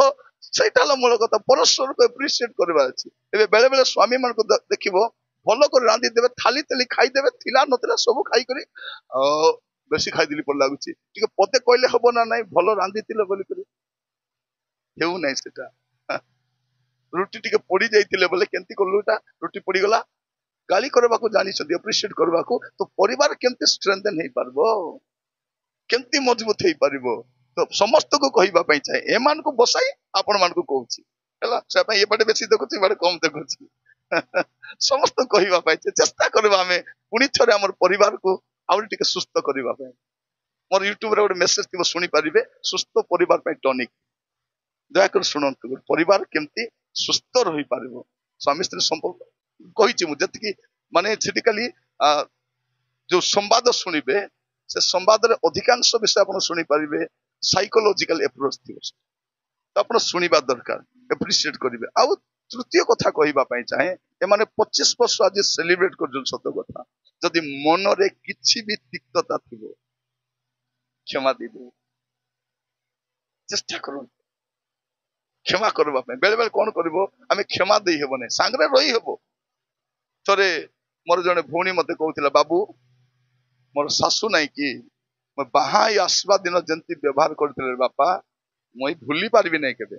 सेटा मूल कथा परस्पर को एप्रिशिएट करबा अछि एबे बेले बेले स्वामी मन को देखिबो भलो कर रांधी देबे थाली तली खाई देबे थिला नथिला सब खाई करी बेसी खाई दिली पर लागुची ठीक पते कहले हबो ना नाही भलो रांधी तिले बोली करी हेउ नाही सेटा रुटी टिके पड़ी जाइतिले बोले केंती करलुटा रुटी पड़ी गला गाली करबा को जानि छथि एप्रिशिएट करबा को तो परिवार केंती स्ट्रेंथन हेई परबो केंती मजबूत हेई परबो तो समस्त को कहिबा पई चाहे एमान को बसाई आपण मान को कहूची हला से पई ए बडे बेसी देखुची बडे कम देखुची समस्त कहिबा पई चेष्टा करबा हमें पुनी थरे हमर परिवार को आउरी टिके सुस्त करबा पई मोर यूट्यूब रे ଗୋଟେ मेसेज थिबो सुनी परिबे सुस्त परिवार पई टॉनिक दया कर सुनंतु परिवार केमती सुस्त रही पारिबो स्वामी स्त्री संपर्क कहिछि मु जति कि माने थिटिकली जो संवाद सुनिबे से संवाद रे अधिकांश विषय आपण सुनी परिबे साइकोलॉजिकल अप्रोच थिबो तो आपण सुनिबा दरकार एप्रिशिएट करिवे आ तृतीय कथा कहिबा पई चाहे ए माने 25 वर्ष आज सेलिब्रेट कर जन सत कथा जदि मन रे किछि भी तिक्तता थिबो क्षमा दिबो चेष्टा करू क्षमा करबा पे बेले बेले कोन करबो आमे क्षमा देई हेबो नै सांगरे रही हेबो थरे मोर जने भौणी मते कहउतिला बाबू मोर सासु नै कि म बाहाई आसबा दिन जंती व्यवहार करथिले बापा मई भूली पारबी नै केबे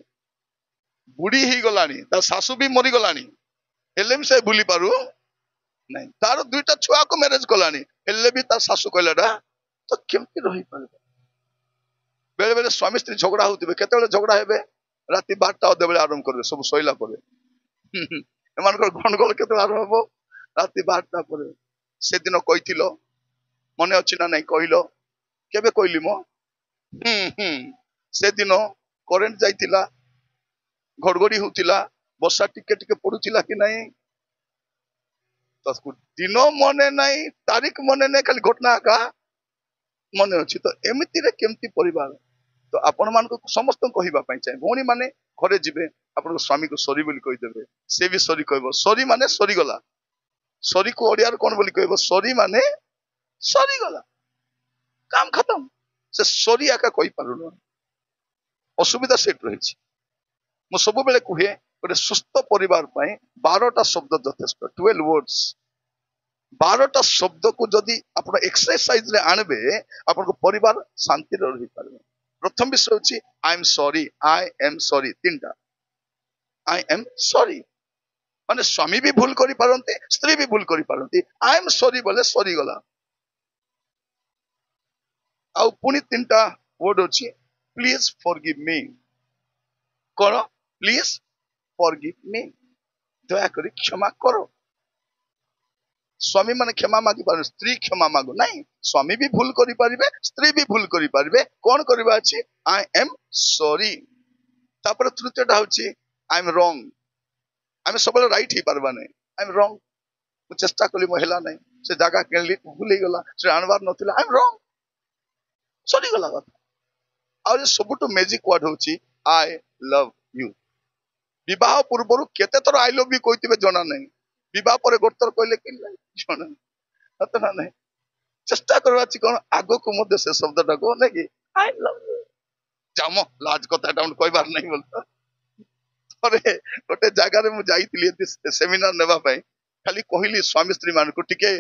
बुढ़ी ही गलानी ता सासु भी मरी गलानी हेलेम से भूली पारु नै तार दुईटा छुआ को मैरिज कलानी हेले भी ता सासु कहलाडा तो केमती रही पारबे बेले बेले स्वामी स्त्री झगड़ा होतिबे केतेले झगड़ा हेबे राति 12टा अधे बेले आरंभ करबे सब सोइला परे एमान को गणगोल केते आरंभ हो राति 12टा परे से दिन कहिथिलो मने अछि ना नै कहिलो केबे कहिली मो से दिन करेंट जाइतिला घड़घड़ी होतिला वर्षा टिके टिके पडुतिला कि नै तो दिन मने नै तारीख मने नै खाली घटना का मने अछि तो एमिति रे केमती परिवार तो आपण मान को समस्त कहिबा पई चाहे भौणी माने घरे जिबे आपण स्वामी को सॉरी बोली कहि देबे से भी सॉरी कहबो सॉरी माने सॉरी गला सॉरी को ओडिया रे कोन बोली कहबो सॉरी माने सॉरी गला काम खत्म से सॉरी आका कहि पारुनो असुविधा सेट रहिछि मु सब बेले कुहे गोटे सुस्थ परिवार पई 12टा शब्द यथेष्ट 12 वर्ड्स 12टा शब्द को जदि आपण एक्सरसाइज रे आनबे आपण को परिवार शांति रे रहि पारबे प्रथम विषय होची आई एम सॉरी तीनटा आई एम सॉरी माने स्वामी भी भूल करि पारंती स्त्री भी भूल करि पारंती आई एम सॉरी बोले सॉरी गला आ पुनी तीनटा वर्ड होची प्लीज फॉरगिव मी कोन प्लीज फॉरगिव मी दया करी क्षमा करो स्वामी माने क्षमा मागी पार स्त्री क्षमा मागो नहीं स्वामी भी भूल करि पारिबे स्त्री भी भूल करि पारिबे कोन करबा अछि आई एम सॉरी तापर तृतीयटा होछि आई एम रॉन्ग आमे सबले राइट ही पारबा नै आई एम रॉन्ग मु चेष्टा कली महिला नै से जागा केनली भूली गला से आनबार नथिला आई एम रॉन्ग सॉरी गला कथा आ सबटु मैजिक वर्ड होछि आई लव यू विवाह पूर्वरु केते थर आई लव यू कहितिबे जणा नै विवाह परे गोटर कहले कि जणा हत ना नै ଚେଷ୍ଟା କରିବା ଅଛି କଣ ଆଗକୁ ମଧ୍ୟ ସେ ଶବ୍ଦଟାକୁ ନାଇଁ କି ଆଇ ଲଭ୍ ୟୁ ଜାମ ଲାଜ କଥାଟା ମୁଁ କହିବାର ନାହିଁ ବୋଲ ଥରେ ଗୋଟେ ଜାଗାରେ ମୁଁ ଯାଇଥିଲି ଏମିତି ସେମିନାର ନେବା ପାଇଁ ଖାଲି କହିଲି ସ୍ୱାମୀ ସ୍ତ୍ରୀ ମାନଙ୍କୁ ଟିକେ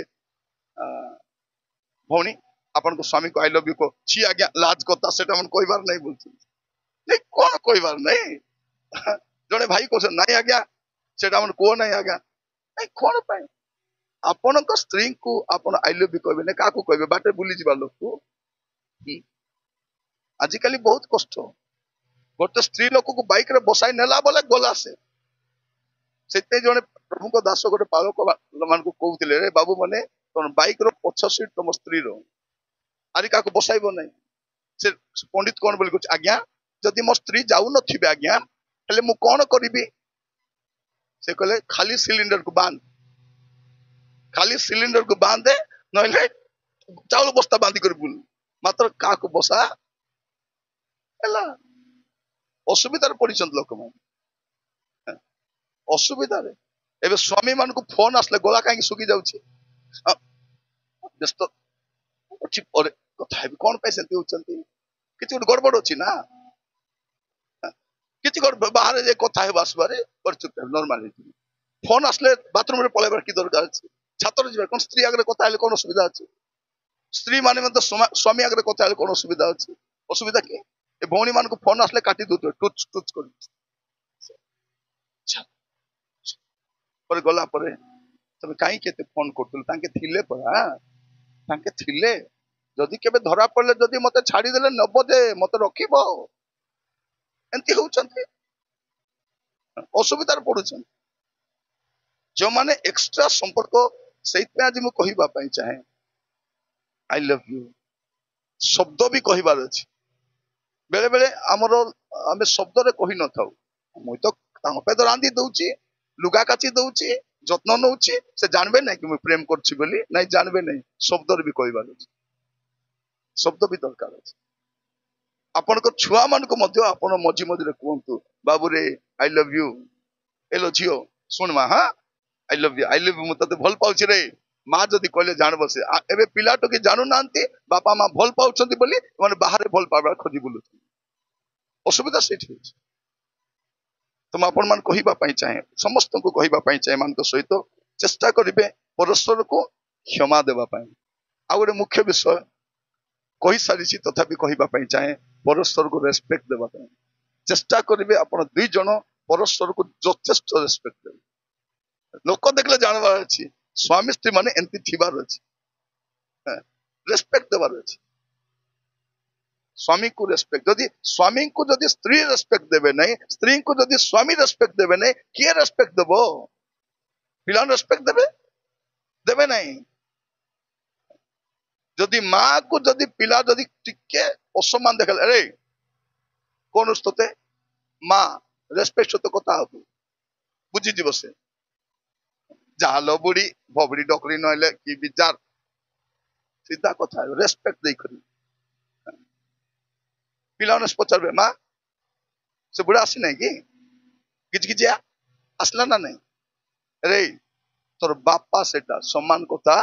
ଭଉଣୀ ଆପଣଙ୍କ ସ୍ୱାମୀକୁ ଆଇ ଲଭ୍ ୟୁ କହ ଛି ଆଜ୍ଞା ଲାଜ କଥା ସେଟା ମୁଁ କହିବାର ନାହିଁ ବୋଲୁଥିଲି ନାଇଁ କଣ କହିବାର ନାହିଁ ଜଣେ ଭାଇ କହୁଛନ୍ତି ନାଇଁ ଆଜ୍ଞା ସେଟା ଆମର କୁହ ନାହିଁ ଆଜ୍ଞା ନାଇଁ କଣ ପାଇଁ ଆପଣଙ୍କ ସ୍ତ୍ରୀଙ୍କୁ ଆପଣ ଆଇ ଲଭ୍ ୟୁ କହିବେ ନା କାହାକୁ କହିବେ ବାଟରେ ବୁଲିଯିବା ଲୋକକୁ ଆଜିକାଲି ବହୁତ କଷ୍ଟ ଗୋଟେ ସ୍ତ୍ରୀ ଲୋକକୁ ବାଇକରେ ବସାଇ ନେଲା ବୋଲେ ଗଲା ସେ ସେଥିପାଇଁ ଜଣେ ପ୍ରଭୁଙ୍କ ଦାସ ଗୋଟେ ପାଳକ ମାନଙ୍କୁ କହୁଥିଲେ ରେ ବାବୁ ମାନେ ତମ ବାଇକ ର ପଛ ସିଟ ତମ ସ୍ତ୍ରୀର ଆରି କାହାକୁ ବସାଇବ ନାହିଁ ସେ ପଣ୍ଡିତ କଣ ବୋଲି କହୁଛି ଆଜ୍ଞା ଯଦି ମୋ ସ୍ତ୍ରୀ ଯାଉନଥିବେ ଆଜ୍ଞା ହେଲେ ମୁଁ କଣ କରିବି ସେ କହିଲେ ଖାଲି ସିଲିଣ୍ଡରକୁ ବାନ୍ଧେ ନହେଲେ ଚାଉଳ ବସ୍ତା ବାନ୍ଧି କରି ବୁଲ ମାତ୍ର କାହାକୁ ବସା ହେଲା ଅସୁବିଧାରେ ପଡିଛନ୍ତି ଲୋକମାନେ ଅସୁବିଧାରେ ଏବେ ସ୍ୱାମୀ ମାନଙ୍କୁ ଫୋନ ଆସିଲେ ଗଳା କାହିଁକି ଶୁଖି ଯାଉଛି ବ୍ୟସ୍ତ ଅଛି ପରେ କଥା ହେବି କଣ ପାଇଁ ସେମିତି ହଉଛନ୍ତି କିଛି ଗୋଟେ ଗଡବଡ ଅଛି ନା କିଛି ଗୋଟେ ବାହାରେ ଯେ କଥା ହେବା ଆସିବାରେ ଚୁପ ନର୍ମାଲ ହେଇଯିବ ଫୋନ ଆସିଲେ ବାଥରୁମ ରେ ପଳେଇବାର କି ଦରକାର ଅଛି ଛାତରେ ଯିବା କଣ ସ୍ତ୍ରୀ ଆଗରେ କଥା ହେଲେ କଣ ଅସୁବିଧା ଅଛି ସ୍ତ୍ରୀ ମାନେ ମଧ୍ୟ ସ୍ୱାମୀ ଆଗରେ କଥା ହେଲେ କଣ ଅସୁବିଧା ଅଛି ଅସୁବିଧା କି ଏ ଭଉଣୀ ମାନଙ୍କୁ ଫୋନ ଆସିଲେ କାଟି ଦଉଥିବେ ଟୁଚ ଟୁଚ କରି ପରେ ଗଲା ପରେ ତମେ କାହିଁକି ଏତେ ଫୋନ କରୁଥିଲ ତାଙ୍କେ ଥିଲେ ପରା ତାଙ୍କେ ଥିଲେ ଯଦି କେବେ ଧରା ପଡିଲେ ଯଦି ମତେ ଛାଡିଦେଲେ ନବ ଯେ ମତେ ରଖିବ ଏମିତି ହଉଛନ୍ତି ଅସୁବିଧାରେ ପଡୁଛନ୍ତି ଯୋଉମାନେ ଏକ୍ସଟ୍ରା ସମ୍ପର୍କ ସେଇଥିପାଇଁ ଆଜି ମୁଁ କହିବା ପାଇଁ ଚାହେଁ ଆଇ ଲଭ୍ ୟୁ ଶବ୍ଦ ବି କହିବାର ଅଛି ବେଳେ ବେଳେ ଆମର ଆମେ ଶବ୍ଦରେ କହିନଥାଉ ମୁଁ ତ ତାଙ୍କ ପାଇଁ ତ ରାନ୍ଧି ଦଉଛି ଲୁଗା କାଚି ଦଉଛି ଯତ୍ନ ନଉଛି ସେ ଜାଣିବେ ନାହିଁ କି ମୁଁ ପ୍ରେମ କରୁଛି ବୋଲି ନାଇଁ ଜାଣିବେ ନାହିଁ ଶବ୍ଦରେ ବି କହିବାର ଅଛି ଶବ୍ଦ ବି ଦରକାର ଅଛି ଆପଣଙ୍କ ଛୁଆ ମାନଙ୍କୁ ମଧ୍ୟ ଆପଣ ମଝି ମଝିରେ କୁହନ୍ତୁ ବାବୁରେ ଆଇ ଲଭ୍ ୟୁ ଏଲୋ ଝିଅ ଶୁଣ ମା ହଁ ଆଇ ଲଭ୍ ୟୁ ମୁଁ ତତେ ଭଲ ପାଉଛି ରେ ମା ଯଦି କହିଲେ ଜାଣିବ ସେ ଏବେ ପିଲା ଟୋକି ଜାଣୁନାହାନ୍ତି ବାପା ମା ଭଲ ପାଉଛନ୍ତି ବୋଲି ମାନେ ବାହାରେ ଭଲ ପାଇବା ଖୋଜି ବୁଲୁଛନ୍ତି ଅସୁବିଧା ସେଇଠି ହେଉଛି ତ ମୁଁ ଆପଣ ମାନଙ୍କୁ କହିବା ପାଇଁ ଚାହେଁ ସମସ୍ତଙ୍କୁ କହିବା ପାଇଁ ଚାହେଁ ଏମାନଙ୍କ ସହିତ ଚେଷ୍ଟା କରିବେ ପରସ୍ପରକୁ କ୍ଷମା ଦେବା ପାଇଁ ଆଉ ଗୋଟେ ମୁଖ୍ୟ ବିଷୟ କହିସାରିଛି ତଥାପି କହିବା ପାଇଁ ଚାହେଁ ପରସ୍ପରକୁ ରେସ୍ପେକ୍ଟ ଦେବା ପାଇଁ ଚେଷ୍ଟା କରିବେ ଆପଣ ଦୁଇ ଜଣ ପରସ୍ପରକୁ ଯଥେଷ୍ଟ ରେସ୍ପେକ୍ଟ ଦେବେ ଲୋକ ଦେଖିଲେ ଜାଣିବାର ଅଛି ସ୍ୱାମୀ ସ୍ତ୍ରୀ ମାନେ ଏମିତି ଥିବାର ଅଛି ରେସ୍ପେକ୍ଟ ଦେବାର ଅଛି ସ୍ୱାମୀକୁ ରେସ୍ପେକ୍ଟ ଯଦି ସ୍ୱାମୀଙ୍କୁ ଯଦି ସ୍ତ୍ରୀ ରେସ୍ପେକ୍ଟ ଦେବେ ନାହିଁ ସ୍ତ୍ରୀଙ୍କୁ ଯଦି ସ୍ୱାମୀ ରେସ୍ପେକ୍ଟ ଦେବେ ନାହିଁ କିଏ ରେସ୍ପେକ୍ଟ ଦେବ ପିଲାମାନେ ରେସ୍ପେକ୍ଟ ଦେବେ ନାହିଁ ଯଦି ମା କୁ ଯଦି ପିଲା ଯଦି ଟିକେ ଅସମ୍ମାନ ଦେଖାଲେ ଆରେ କଣ ତୋତେ ମା ରେସ୍ପେକ୍ଟ ସହିତ କଥା ହବୁ ବୁଝିଯିବ ସେ ଯାହାଲ ବୁଢୀ ଭବଡି ଡକରି ନହେଲେ କି ବିଚାର ସିଧା କଥା ରେସ୍ପେକ୍ଟ ଦେଇକରି ପିଲାମାନେ ପଚାରବେ ମା ସେ ବୁଢା ଆସିନାହିଁ କି କିଛି କିଛି ଆସିଲା ନା ନାଇଁ ରେ ତୋର ବାପା ସେଟା ସମାନ କଥା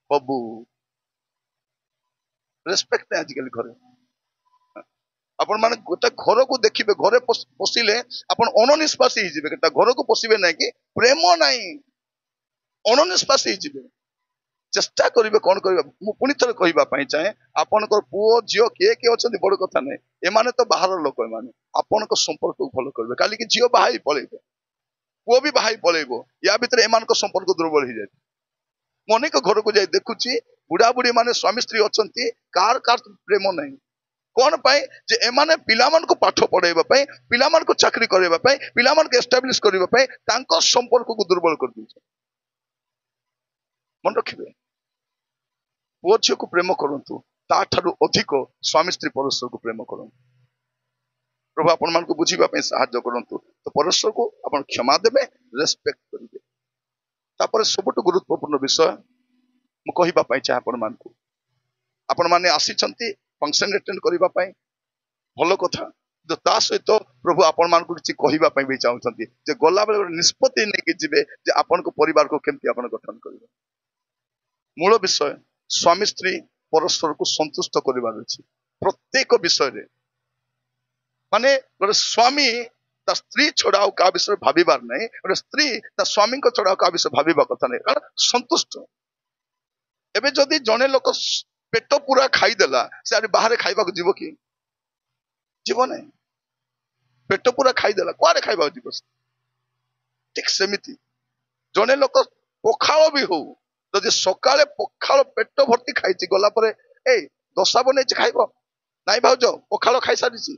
ହବୁ ରେସ୍ପେକ୍ଟ ନାହିଁ ଆଜିକାଲି ଘରେ ଆପଣ ମାନେ ଗୋଟେ ଘରକୁ ଦେଖିବେ ଘରେ ପଶିଲେ ଆପଣ ଅଣନିଶ୍ୱାସୀ ହେଇଯିବେ ତା ଘରକୁ ପଶିବେ ନାହିଁ କି ପ୍ରେମ ନାହିଁ ଅଣନିଶ୍ୱାସୀ ହେଇଯିବେ ଚେଷ୍ଟା କରିବେ କଣ କରିବେ ମୁଁ ପୁଣି ଥରେ କହିବା ପାଇଁ ଚାହେଁ ଆପଣଙ୍କର ପୁଅ ଝିଅ କିଏ କିଏ ଅଛନ୍ତି ବଡ କଥା ନାହିଁ ଏମାନେ ତ ବାହାର ଲୋକ ଏମାନେ ଆପଣଙ୍କ ସମ୍ପର୍କକୁ ଭଲ କରିବେ କାଲିକି ଝିଅ ବାହା ହେଇ ପଳେଇବ ପୁଅ ବି ବାହା ହେଇ ପଳେଇବ ୟା ଭିତରେ ଏମାନଙ୍କ ସମ୍ପର୍କ ଦୁର୍ବଳ ହେଇଯାଏ ମୁଁ ଅନେକ ଘରକୁ ଯାଇ ଦେଖୁଛି ବୁଢା ବୁଢୀ ମାନେ ସ୍ୱାମୀ ସ୍ତ୍ରୀ ଅଛନ୍ତି କାହାର ପ୍ରେମ ନାହିଁ କଣ ପାଇଁ ଯେ ଏମାନେ ପିଲାମାନଙ୍କୁ ପାଠ ପଢେଇବା ପାଇଁ ପିଲାମାନଙ୍କୁ ଚାକିରି କରିବା ପାଇଁ ପିଲାମାନଙ୍କୁ ଏଷ୍ଟାବ୍ଲିଶ କରିବା ପାଇଁ ତାଙ୍କ ସମ୍ପର୍କକୁ ଦୁର୍ବଳ କରିଦେଇଛନ୍ତି ମନେ ରଖିବେ ପୁଅ ଝିଅକୁ ପ୍ରେମ କରନ୍ତୁ ତାଠାରୁ ଅଧିକ ସ୍ୱାମୀ ସ୍ତ୍ରୀ ପରସ୍ପରକୁ ପ୍ରେମ କରନ୍ତୁ ପ୍ରଭୁ ଆପଣ ମାନଙ୍କୁ ବୁଝିବା ପାଇଁ ସାହାଯ୍ୟ କରନ୍ତୁ ତ ପରସ୍ପରକୁ ଆପଣ କ୍ଷମା ଦେବେ ରେସ୍ପେକ୍ଟ କରିବେ ତାପରେ ସବୁଠୁ ଗୁରୁତ୍ୱପୂର୍ଣ୍ଣ ବିଷୟ ମୁଁ କହିବା ପାଇଁ ଚାହେଁ ଆପଣମାନଙ୍କୁ ଆପଣମାନେ ଆସିଛନ୍ତି ଫଙ୍କସନ ଆଟେଣ୍ଡ କରିବା ପାଇଁ ଭଲ କଥା ତା ସହିତ ପ୍ରଭୁ ଆପଣମାନଙ୍କୁ କିଛି କହିବା ପାଇଁ ବି ଚାହୁଁଛନ୍ତି ଯେ ଗଲାବେଳେ ଗୋଟେ ନିଷ୍ପତ୍ତି ନେଇକି ଯିବେ ଯେ ଆପଣଙ୍କ ପରିବାରକୁ କେମିତି ଆପଣ ଗଠନ କରିବେ ମୂଳ ବିଷୟ ସ୍ୱାମୀ ସ୍ତ୍ରୀ ପରସ୍ପରକୁ ସନ୍ତୁଷ୍ଟ କରିବାର ଅଛି ପ୍ରତ୍ୟେକ ବିଷୟରେ। ମାନେ ଗୋଟେ ସ୍ୱାମୀ ତା ସ୍ତ୍ରୀ ଛଡା ଆଉ କାହା ବିଷୟରେ ଭାବିବାର ନାହିଁ, ଗୋଟେ ସ୍ତ୍ରୀ ତା ସ୍ୱାମୀଙ୍କ ଛଡା ଆଉ କାହା ବିଷୟରେ ଭାବିବା କଥା ନାହିଁ, କାରଣ ସନ୍ତୁଷ୍ଟ। ଏବେ ଯଦି ଜଣେ ଲୋକ ପେଟ ପୁରା ଖାଇଦେଲା, ସେ ଆଜି ବାହାରେ ଖାଇବାକୁ ଯିବ କି? ଯିବ ନାହିଁ। ପେଟ ପୁରା ଖାଇଦେଲା, କୁଆଡେ ଖାଇବାକୁ ଯିବ? ଠିକ ସେମିତି ଜଣେ ଲୋକ ପଖାଳ ବି ହଉ, ଯଦି ସକାଳେ ପଖାଳ ପେଟ ଭର୍ତ୍ତି ଖାଇଛି, ଗଲା ପରେ ଏଇ ଦୋସା ବନେଇଛି ଖାଇବ? ନାଇଁ ଭାଉଜ ପଖାଳ ଖାଇସାରିଛି।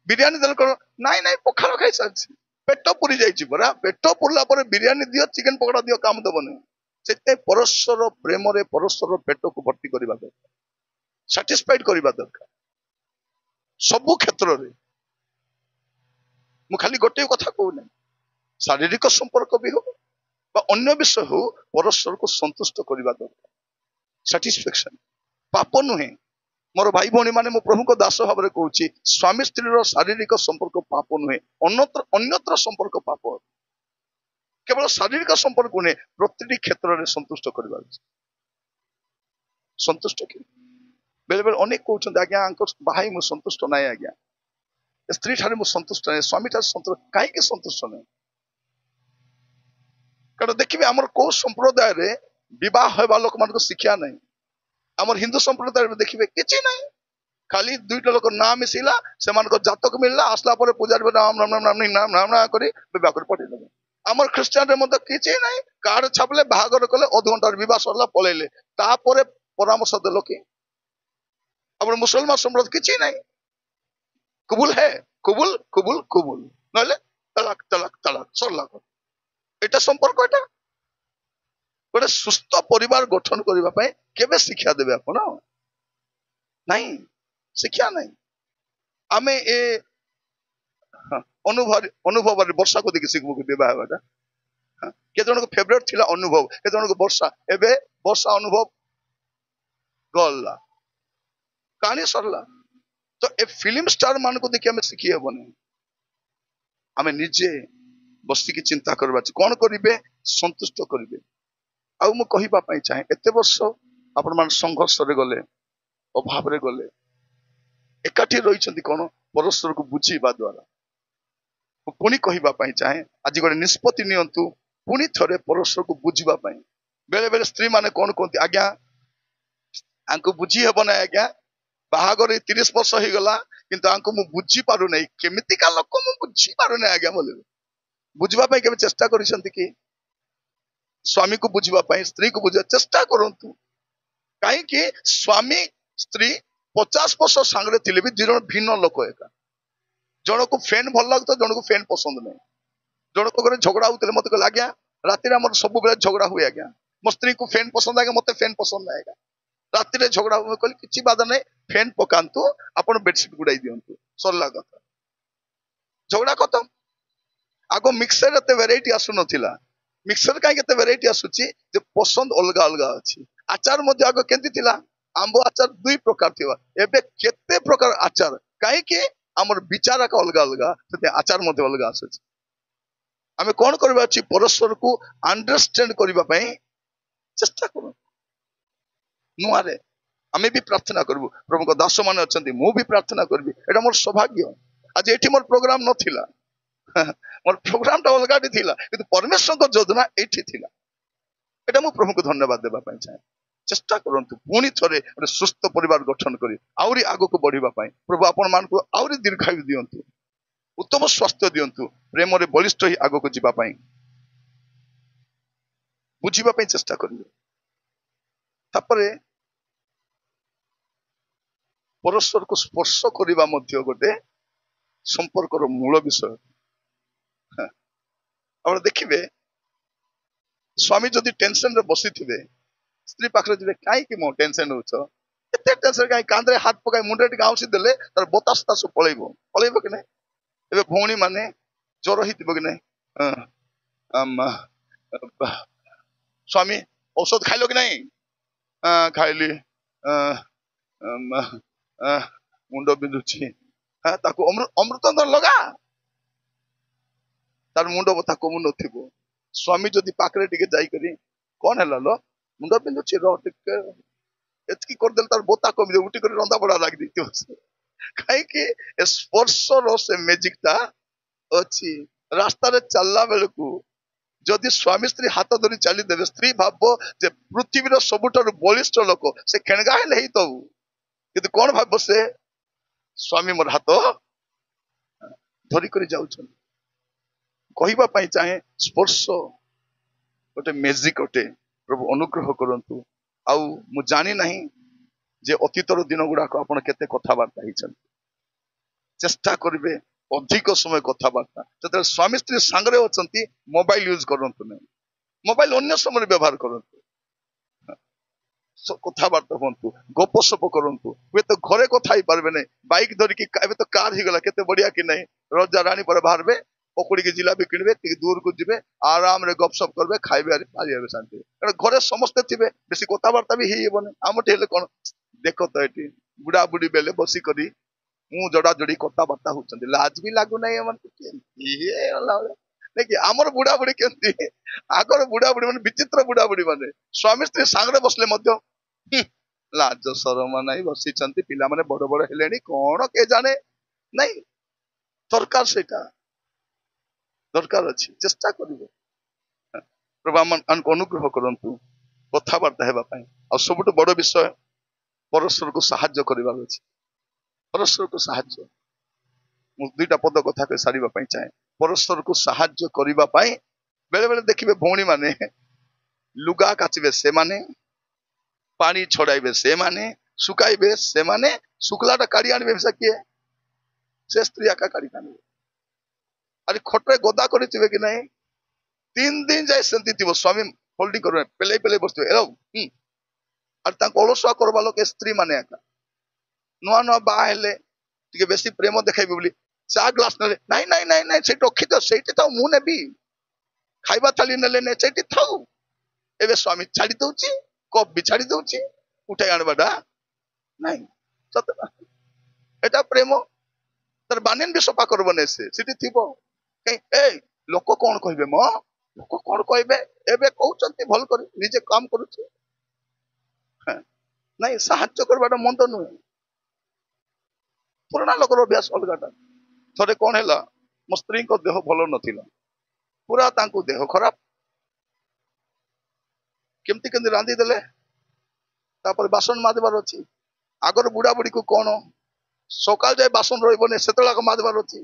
ବିରିୟାନୀ ଦେଲେ କଣ? ନାଇଁ ନାଇଁ ପଖାଳ ଖାଇସାରିଛି। ପେଟ ପୁରି ଯାଇଛି ପରା, ପେଟ ପୁରିଲା ପରେ ବିରିୟାନୀ ଦିଅ, ଚିକେନ ପକୋଡା ଦିଅ, କାମ ଦେବନି। ସେଥିପାଇଁ ପରସ୍ପର ପ୍ରେମରେ ପରସ୍ପର ପେଟକୁ ଭର୍ତ୍ତି କରିବା ଦରକାର, ସାଟିସ୍ଫାଇଡ କରିବା ଦରକାର ସବୁ କ୍ଷେତ୍ରରେ। ମୁଁ ଖାଲି ଗୋଟିଏ କଥା କହୁନି, ଶାରୀରିକ ସମ୍ପର୍କ ବି ହଉ ବା ଅନ୍ୟ ବିଷୟ ହଉ, ପରସ୍ପରକୁ ସନ୍ତୁଷ୍ଟ କରିବା ଦରକାର। ସାଟିସ୍ଫାକ୍ସନ ପାପ ନୁହେଁ। ମୋର ଭାଇ ଭଉଣୀ ମାନେ, ମୁଁ ପ୍ରଭୁଙ୍କ ଦାସ ଭାବରେ କହୁଛି, ସ୍ୱାମୀ ସ୍ତ୍ରୀର ଶାରୀରିକ ସମ୍ପର୍କ ପାପ ନୁହେଁ, ଅନ୍ୟତ୍ର ସମ୍ପର୍କ ପାପ। କେବଳ ଶାରୀରିକ ସମ୍ପର୍କ ନୁହେଁ, ପ୍ରତିଟି କ୍ଷେତ୍ରରେ ସନ୍ତୁଷ୍ଟ କରିବା ଉଚିତ। ସନ୍ତୁଷ୍ଟ କି? ବେଳେ ବେଳେ ଅନେକ କହୁଛନ୍ତି, ଆଜ୍ଞା ଆଙ୍କ ବାହା ମୁଁ ସନ୍ତୁଷ୍ଟ ନାହିଁ, ଆଜ୍ଞା ସ୍ତ୍ରୀ ଠାରେ ମୁଁ ସନ୍ତୁଷ୍ଟ ନାହିଁ, ସ୍ୱାମୀ ଠାରେ ସନ୍ତୁଷ୍ଟ। କାହିଁକି ସନ୍ତୁଷ୍ଟ ନାହିଁ? କାରଣ ଦେଖିବେ, ଆମର କୋଉ ସମ୍ପ୍ରଦାୟରେ ବିବାହ ହେବା ଲୋକମାନଙ୍କୁ ଶିକ୍ଷା ନାହିଁ। ଆମର ହିନ୍ଦୁ ସମ୍ପ୍ରଦାୟରେ ଦେଖିବେ କିଛି ନାହିଁ, ଖାଲି ଦୁଇଟା ଲୋକ ନାଁ ମିଶିଲା, ସେମାନଙ୍କ ଜାତକ ମିଳିଲା, ଆସିଲା ପରେ ପୂଜାରୀ ନାମ କରି ବିବାହ କରି ପଠେଇଦେବେ। ଆମର ଖ୍ରୀଷ୍ଟିଆନରେ ମଧ୍ୟ କିଛି ନାହିଁ, କାର୍ଡ ଛାପିଲେ, ବାହାଘର କଲେ, ଅଧଘଣ୍ଟାରେ ବିବାହ ସରିଲା, ପଳେଇଲେ। ତାପରେ ପରାମର୍ଶ ଦେଲ କି? ଆମର ମୁସଲମାନ ସମ୍ପ୍ରଦାୟ କିଛି ନାହିଁ, କବୁଲ ହେ କବୁଲ କବୁଲ କବୁଲ, ନହେଲେ ତଲାକ ତଲାକ ତଲାକ, ସରିଲା। ଏଇଟା ସମ୍ପର୍କ? ଏଟା ଗୋଟେ ସୁସ୍ଥ ପରିବାର ଗଠନ କରିବା ପାଇଁ କେବେ ଶିକ୍ଷା ଦେବେ ଆପଣ? ନାହିଁ, ଶିକ୍ଷା ନାହିଁ। ଆମେ ଏ ଅନୁଭବରେ ବର୍ଷାକୁ ଦେଖି ଶିଖବୁ ବିବାହ ହେବାଟା। କେତେ ଜଣଙ୍କ ଫେଭରେଟ ଥିଲା ଅନୁଭବ, କେତେ ଜଣଙ୍କ ବର୍ଷା। ଏବେ ବର୍ଷା ଅନୁଭବ ଗଲା, କାହାଣୀ ସରିଲା। ତ ଏ ଫିଲ୍ମ ଷ୍ଟାର ମାନଙ୍କୁ ଦେଖି ଆମେ ଶିଖି ହେବନି। ଆମେ ନିଜେ ବସିକି ଚିନ୍ତା କରିବା, କଣ କରିବେ? ସନ୍ତୁଷ୍ଟ କରିବେ। ଆଉ ମୁଁ କହିବା ପାଇଁ ଚାହେଁ, ଏତେ ବର୍ଷ ଆପଣ ମାନେ ସଂଘର୍ଷରେ ଗଲେ, ଅଭାବରେ ଗଲେ, ଏକାଠି ରହିଛନ୍ତି କଣ? ପରସ୍ପରକୁ ବୁଝିବା ଦ୍ୱାରା। ମୁଁ ପୁଣି କହିବା ପାଇଁ ଚାହେଁ, ଆଜି ଗୋଟେ ନିଷ୍ପତ୍ତି ନିଅନ୍ତୁ, ପୁଣି ଥରେ ପରସ୍ପରକୁ ବୁଝିବା ପାଇଁ। ବେଳେ ବେଳେ ସ୍ତ୍ରୀ ମାନେ କଣ କୁହନ୍ତି, ଆଜ୍ଞା ଆଙ୍କୁ ବୁଝି ହେବ ନାହିଁ, ଆଜ୍ଞା ବାହାଘର 30 ବର୍ଷ ହେଇଗଲା, କିନ୍ତୁ ଆଙ୍କୁ ମୁଁ ବୁଝି ପାରୁନାହିଁ, କେମିତିକା ଲୋକ ମୁଁ ବୁଝି ପାରୁନାହିଁ ଆଜ୍ଞା ବୋଲି। ବୁଝିବା ପାଇଁ କେବେ ଚେଷ୍ଟା କରିଛନ୍ତି କି? ସ୍ୱାମୀକୁ ବୁଝିବା ପାଇଁ, ସ୍ତ୍ରୀକୁ ବୁଝିବା ଚେଷ୍ଟା କରନ୍ତୁ। କାହିଁକି? ସ୍ୱାମୀ ସ୍ତ୍ରୀ 50 ବର୍ଷ ସାଙ୍ଗରେ ଥିଲେ ବି 2 ଜଣ ଭିନ୍ନ ଲୋକ ଏକା। ଜଣକୁ ଫ୍ୟାନ୍ ଭଲ ଲାଗୁଥିବ, ଜଣକୁ ଫ୍ୟାନ୍ ପସନ୍ଦ ନାହିଁ। ଜଣଙ୍କ ଘରେ ଝଗଡା ହଉଥିଲେ, ମତେ କହିଲେ ଆଜ୍ଞା ରାତିରେ ଆମର ସବୁବେଳେ ଝଗଡା ହୁଏ ଆଜ୍ଞା, ମୋ ସ୍ତ୍ରୀକୁ ଫ୍ୟାନ୍ ପସନ୍ଦ ଆଜ୍ଞା, ମତେ ଫ୍ୟାନ୍ ପସନ୍ଦ ନାହିଁ ଆଜ୍ଞା। ରାତିରେ ଝଗଡା ହୁଏ, କହିଲେ କିଛି ବାଧା ନାହିଁ, ଫ୍ୟାନ୍ ପକାନ୍ତୁ, ଆପଣ ବେଡସିଟ୍ ଗୁଡାଇ ଦିଅନ୍ତୁ, ସରିଲା କଥା, ଝଗଡା ଖତମ। ଆଗ ମିକ୍ସର ଏତେ ଭେରାଇଟି ଆସୁନଥିଲା, ମିକ୍ସର କାହିଁକି ଏତେ ଭେରାଇଟି ଆସୁଛି? ଯେ ପସନ୍ଦ ଅଲଗା ଅଲଗା ଅଛି। ଆଚାର ମଧ୍ୟ ଆଗ କେମିତି ଥିଲା? ଆମ୍ବ ଆଚାର 2 ପ୍ରକାର ଥିବା, ଏବେ କେତେ ପ୍ରକାର ଆଚାର। କାହିଁକି? ଆମର ବିଚାର ଅଲଗା ଅଲଗା, ସେଥିପାଇଁ ଆଚାର ମଧ୍ୟ ଅଲଗା ଆସୁଛି। ଆମେ କଣ କରିବା ଅଛି? ପରସ୍ପରକୁ ଅଣ୍ଡରଷ୍ଟାଣ୍ଡ କରିବା ପାଇଁ ଚେଷ୍ଟା କରୁ। ନୂଆରେ ଆମେ ବି ପ୍ରାର୍ଥନା କରିବୁ, ପ୍ରଭୁଙ୍କ ଦାସ ମାନେ ଅଛନ୍ତି, ମୁଁ ବି ପ୍ରାର୍ଥନା କରିବି। ଏଇଟା ମୋର ସୌଭାଗ୍ୟ। ଆଜି ଏଠି ମୋର ପ୍ରୋଗ୍ରାମ ନଥିଲା, ମୋର ପ୍ରୋଗ୍ରାମଟା ଅଲଗାଟି ଥିଲା, କିନ୍ତୁ ପରମେଶ୍ୱରଙ୍କ ଯୋଜନା ଏଇଠି ଥିଲା। ଏଇଟା ମୁଁ ପ୍ରଭୁଙ୍କୁ ଧନ୍ୟବାଦ ଦେବା ପାଇଁ ଚାହେଁ। ଚେଷ୍ଟା କରନ୍ତୁ ପୁଣି ଥରେ ଗୋଟେ ସୁସ୍ଥ ପରିବାର ଗଠନ କରି ଆହୁରି ଆଗକୁ ବଢିବା ପାଇଁ। ପ୍ରଭୁ ଆପଣ ମାନଙ୍କୁ ଆହୁରି ଦୀର୍ଘାୟୁ ଦିଅନ୍ତୁ, ଉତ୍ତମ ସ୍ୱାସ୍ଥ୍ୟ ଦିଅନ୍ତୁ, ପ୍ରେମରେ ବଳିଷ୍ଠ ହୋଇ ଆଗକୁ ଯିବା ପାଇଁ ବୁଝିବା ପାଇଁ ଚେଷ୍ଟା କରିବେ। ତାପରେ ପରସ୍ପରକୁ ସ୍ପର୍ଶ କରିବା ମଧ୍ୟ ଗୋଟେ ସମ୍ପର୍କର ମୂଳ ବିଷୟ। ଆପଣ ଦେଖିବେ, ସ୍ୱାମୀ ଯଦି ଟେନସନରେ ବସିଥିବେ, ସ୍ତ୍ରୀ ପାଖରେ ଯିବେ, କାହିଁକି ମୋ ଟେନସନ ହଉଛ, ଏତେ ଟେନସନ କାହିଁ? କାନ୍ଧରେ ହାତ ପକାଇ ମୁଣ୍ଡରେ ଟିକେ ଆଉଁସି ଦେଲେ ତାର ବତାସ ତାସ ପଳେଇବ। ପଳେଇବ କି ନାହିଁ? ଏବେ ଭଉଣୀ ମାନେ ଜ୍ୱର ହେଇଥିବ କି ନାହିଁ, ସ୍ୱାମୀ ଔଷଧ ଖାଇଲ କି ନାହିଁ? ଖାଇଲି, ମୁଣ୍ଡ ବିନ୍ଧୁଛି। ତାକୁ ଅମୃତାଞ୍ଜନ ଲଗା, ତାର ମୁଣ୍ଡ ବଥା କମୁ ନଥିବ। ସ୍ୱାମୀ ଯଦି ପାଖରେ ଟିକେ ଯାଇକରି, କଣ ହେଲା ଲୋ, ମୁଣ୍ଡ ପିନ୍ଧୁଛି ର ଟିକେ ଏତିକି କରିଦେଲେ ତାର ବୋତା କମିଯିବ, ଉଠି କରି ରନ୍ଧା ବଢା ଲାଗିଦେଇଥିବ ସେ। କାହିଁକି ଏ ସ୍ପର୍ଶର ସେ ମ୍ୟାଜିକ ଟା ଅଛି। ରାସ୍ତାରେ ଚାଲିଲା ବେଳକୁ ଯଦି ସ୍ୱାମୀ ସ୍ତ୍ରୀ ହାତ ଧରି ଚାଲିଦେବେ, ସ୍ତ୍ରୀ ଭାବ ଯେ ପୃଥିବୀର ସବୁଠାରୁ ବଳିଷ୍ଠ ଲୋକ, ସେ ଖେଣଗା ହେଲେ ହେଇଥାଉ, କିନ୍ତୁ କଣ ଭାବ ସେ, ସ୍ୱାମୀ ମୋର ହାତ ଧରିକରି ଯାଉଛନ୍ତି। କହିବା ପାଇଁ ଚାହେଁ ସ୍ପର୍ଶ ଗୋଟେ ମ୍ୟାଜିକ ଅଟେ। ପ୍ରଭୁ ଅନୁଗ୍ରହ କରନ୍ତୁ। ଆଉ ମୁଁ ଜାଣି ନାହିଁ ଯେ ଅତୀତର ଦିନ ଗୁଡାକ ଆପଣ କେତେ କଥାବାର୍ତ୍ତା ହେଇଛନ୍ତି। ଚେଷ୍ଟା କରିବେ ଅଧିକ ସମୟ କଥାବାର୍ତ୍ତା, ଯେତେବେଳେ ସ୍ୱାମୀ ସ୍ତ୍ରୀ ସାଙ୍ଗରେ ଅଛନ୍ତି ମୋବାଇଲ ୟୁଜ କରନ୍ତୁ ନାହିଁ, ମୋବାଇଲ ଅନ୍ୟ ସମୟରେ ବ୍ୟବହାର କରନ୍ତୁ, କଥାବାର୍ତ୍ତା ହୁଅନ୍ତୁ, ଗପସପ କରନ୍ତୁ। ହୁଏତ ଘରେ କଥା ହେଇପାରିବେ ନାହିଁ, ବାଇକ ଧରିକି, ଏବେ ତ କାର ହେଇଗଲା କେତେ ବଢିଆ କି ନାହିଁ, ରଜା ରାଣୀ ପରେ ବାହାରିବେ, ପକୁଡିକି ଜିଲାପି କିଣିବେ, ଟିକେ ଦୂରକୁ ଯିବେ, ଆରାମରେ ଗପସପ କରିବେ, ଖାଇବେ, ପାଳିବେ ଶାନ୍ତି। କାରଣ ଘରେ ସମସ୍ତେ ଥିବେ, ବେଶୀ କଥାବାର୍ତ୍ତା ବି ହେଇହବନି। ଆମଠି ହେଲେ କଣ, ଦେଖ ତ ଏଠି ବୁଢା ବୁଢୀ ବେଲେ ବସିକରି ମୁଁ ଯୋଡା ଯୋଡି କଥାବାର୍ତ୍ତା ହଉଛନ୍ତି, ଲାଜ ବି ଲାଗୁନାହିଁ ଏମାନଙ୍କୁ। ଦେଖି ଆମର ବୁଢା ବୁଢୀ କେମିତି, ଆଗର ବୁଢା ବୁଢୀ ମାନେ ବିଚିତ୍ର ବୁଢା ବୁଢୀ ମାନେ ସ୍ୱାମୀ ସ୍ତ୍ରୀ ସାଙ୍ଗରେ ବସିଲେ ମଧ୍ୟ ଲାଜ ସରମ ନାହିଁ, ବସିଛନ୍ତି, ପିଲାମାନେ ବଡ ବଡ ହେଲେଣି, କଣ କେ ଜାଣେ ନାଇଁ। ଦରକାର, ସେଇଟା ଦରକାର ଅଛି, ଚେଷ୍ଟା କରିବେ। ପ୍ରଭୁ ଆମକୁ ଅନୁଗ୍ରହ କରନ୍ତୁ କଥାବାର୍ତ୍ତା ହେବା ପାଇଁ। ଆଉ ସବୁଠୁ ବଡ ବିଷୟ, ପରସ୍ପରକୁ ସାହାଯ୍ୟ କରିବାର ଅଛି। ପରସ୍ପରକୁ ସାହାଯ୍ୟ, ମୁଁ ଦୁଇଟା ପଦ କଥା କହି ସାରିବା ପାଇଁ ଚାହେଁ। ପରସ୍ପରକୁ ସାହାଯ୍ୟ କରିବା ପାଇଁ ବେଳେ ବେଳେ ଦେଖିବେ ଭଉଣୀ ମାନେ ଲୁଗା କାଚିବେ ସେମାନେ, ପାଣି ଛଡାଇବେ ସେମାନେ, ଶୁକାଇବେ ସେମାନେ, ଶୁକ୍ଲାଟା କାଢି ଆଣିବେ ସେ କିଏ, ସେ ସ୍ତ୍ରୀ ଆକା କାଢି ଆଣିବେ। ଆରେ ଖଟରେ ଗଦା କରିଥିବେ କି ନାହିଁ, 3 ଦିନ ଯାଏ ସେମିତି ଥିବ, ସ୍ୱାମୀ ହୋଲ୍ଡିଂ କରିବେ, ପେଲେଇ ପେଲେଇ ବସିଥିବେ। ଆଉ ତାଙ୍କୁ ଅଳସୁଆ କରବା ଲୋକ ସ୍ତ୍ରୀ ମାନେ ଆକା। ନୂଆ ନୂଆ ବାହା ହେଲେ ଟିକେ ବେଶୀ ପ୍ରେମ ଦେଖାଇବେ ବୋଲି ଚା ଗ୍ଲାସ ନେଲେ, ନାଇଁ ନାଇଁ ନାଇଁ ନାଇଁ ସେଇଠି ରଖିଦିଅ, ସେଇଠି ଥାଉ, ମୁଁ ନେବି। ଖାଇବା ଥାଳି ନେଲେ ନେ, ସେଇଠି ଥାଉ। ଏବେ ସ୍ୱାମୀ ଛାଡି ଦଉଛି, କପ୍ ବି ଛାଡି ଦଉଛି, ଉଠାଇ ଆଣିବାଟା ନାଇଁ। ସତ ଏଟା ପ୍ରେମ। ତାର ବାନେନ ବି ସଫା କରିବ ନାଇଁ, ସେ ସେଠି ଥିବ। ଏ ଲୋକ କଣ କହିବେ, ମ ଲୋକ କଣ କହିବେ, ଏବେ କହୁଛନ୍ତି ଭଲ କରି, ନିଜେ କାମ କରୁଛି। ନାଇଁ, ସାହାଯ୍ୟ କରିବାଟା ମନ୍ଦ ନୁହେଁ। ପୁରୁଣା ଲୋକର ଅଭ୍ୟାସ ଅଲଗାଟା। ଥରେ କଣ ହେଲା, ମୋ ସ୍ତ୍ରୀଙ୍କ ଦେହ ଭଲ ନଥିଲା, ପୁରା ତାଙ୍କୁ ଦେହ ଖରାପ, କେମିତି କେମିତି ରାନ୍ଧି ଦେଲେ। ତାପରେ ବାସନ ମାଜିବାର ଅଛି। ଆଗର ବୁଢା ବୁଢୀକୁ କଣ ସକାଳ ଯାଏ ବାସନ ରହିବନି, ସେତେବେଳେ ମାଜିବାର ଅଛି।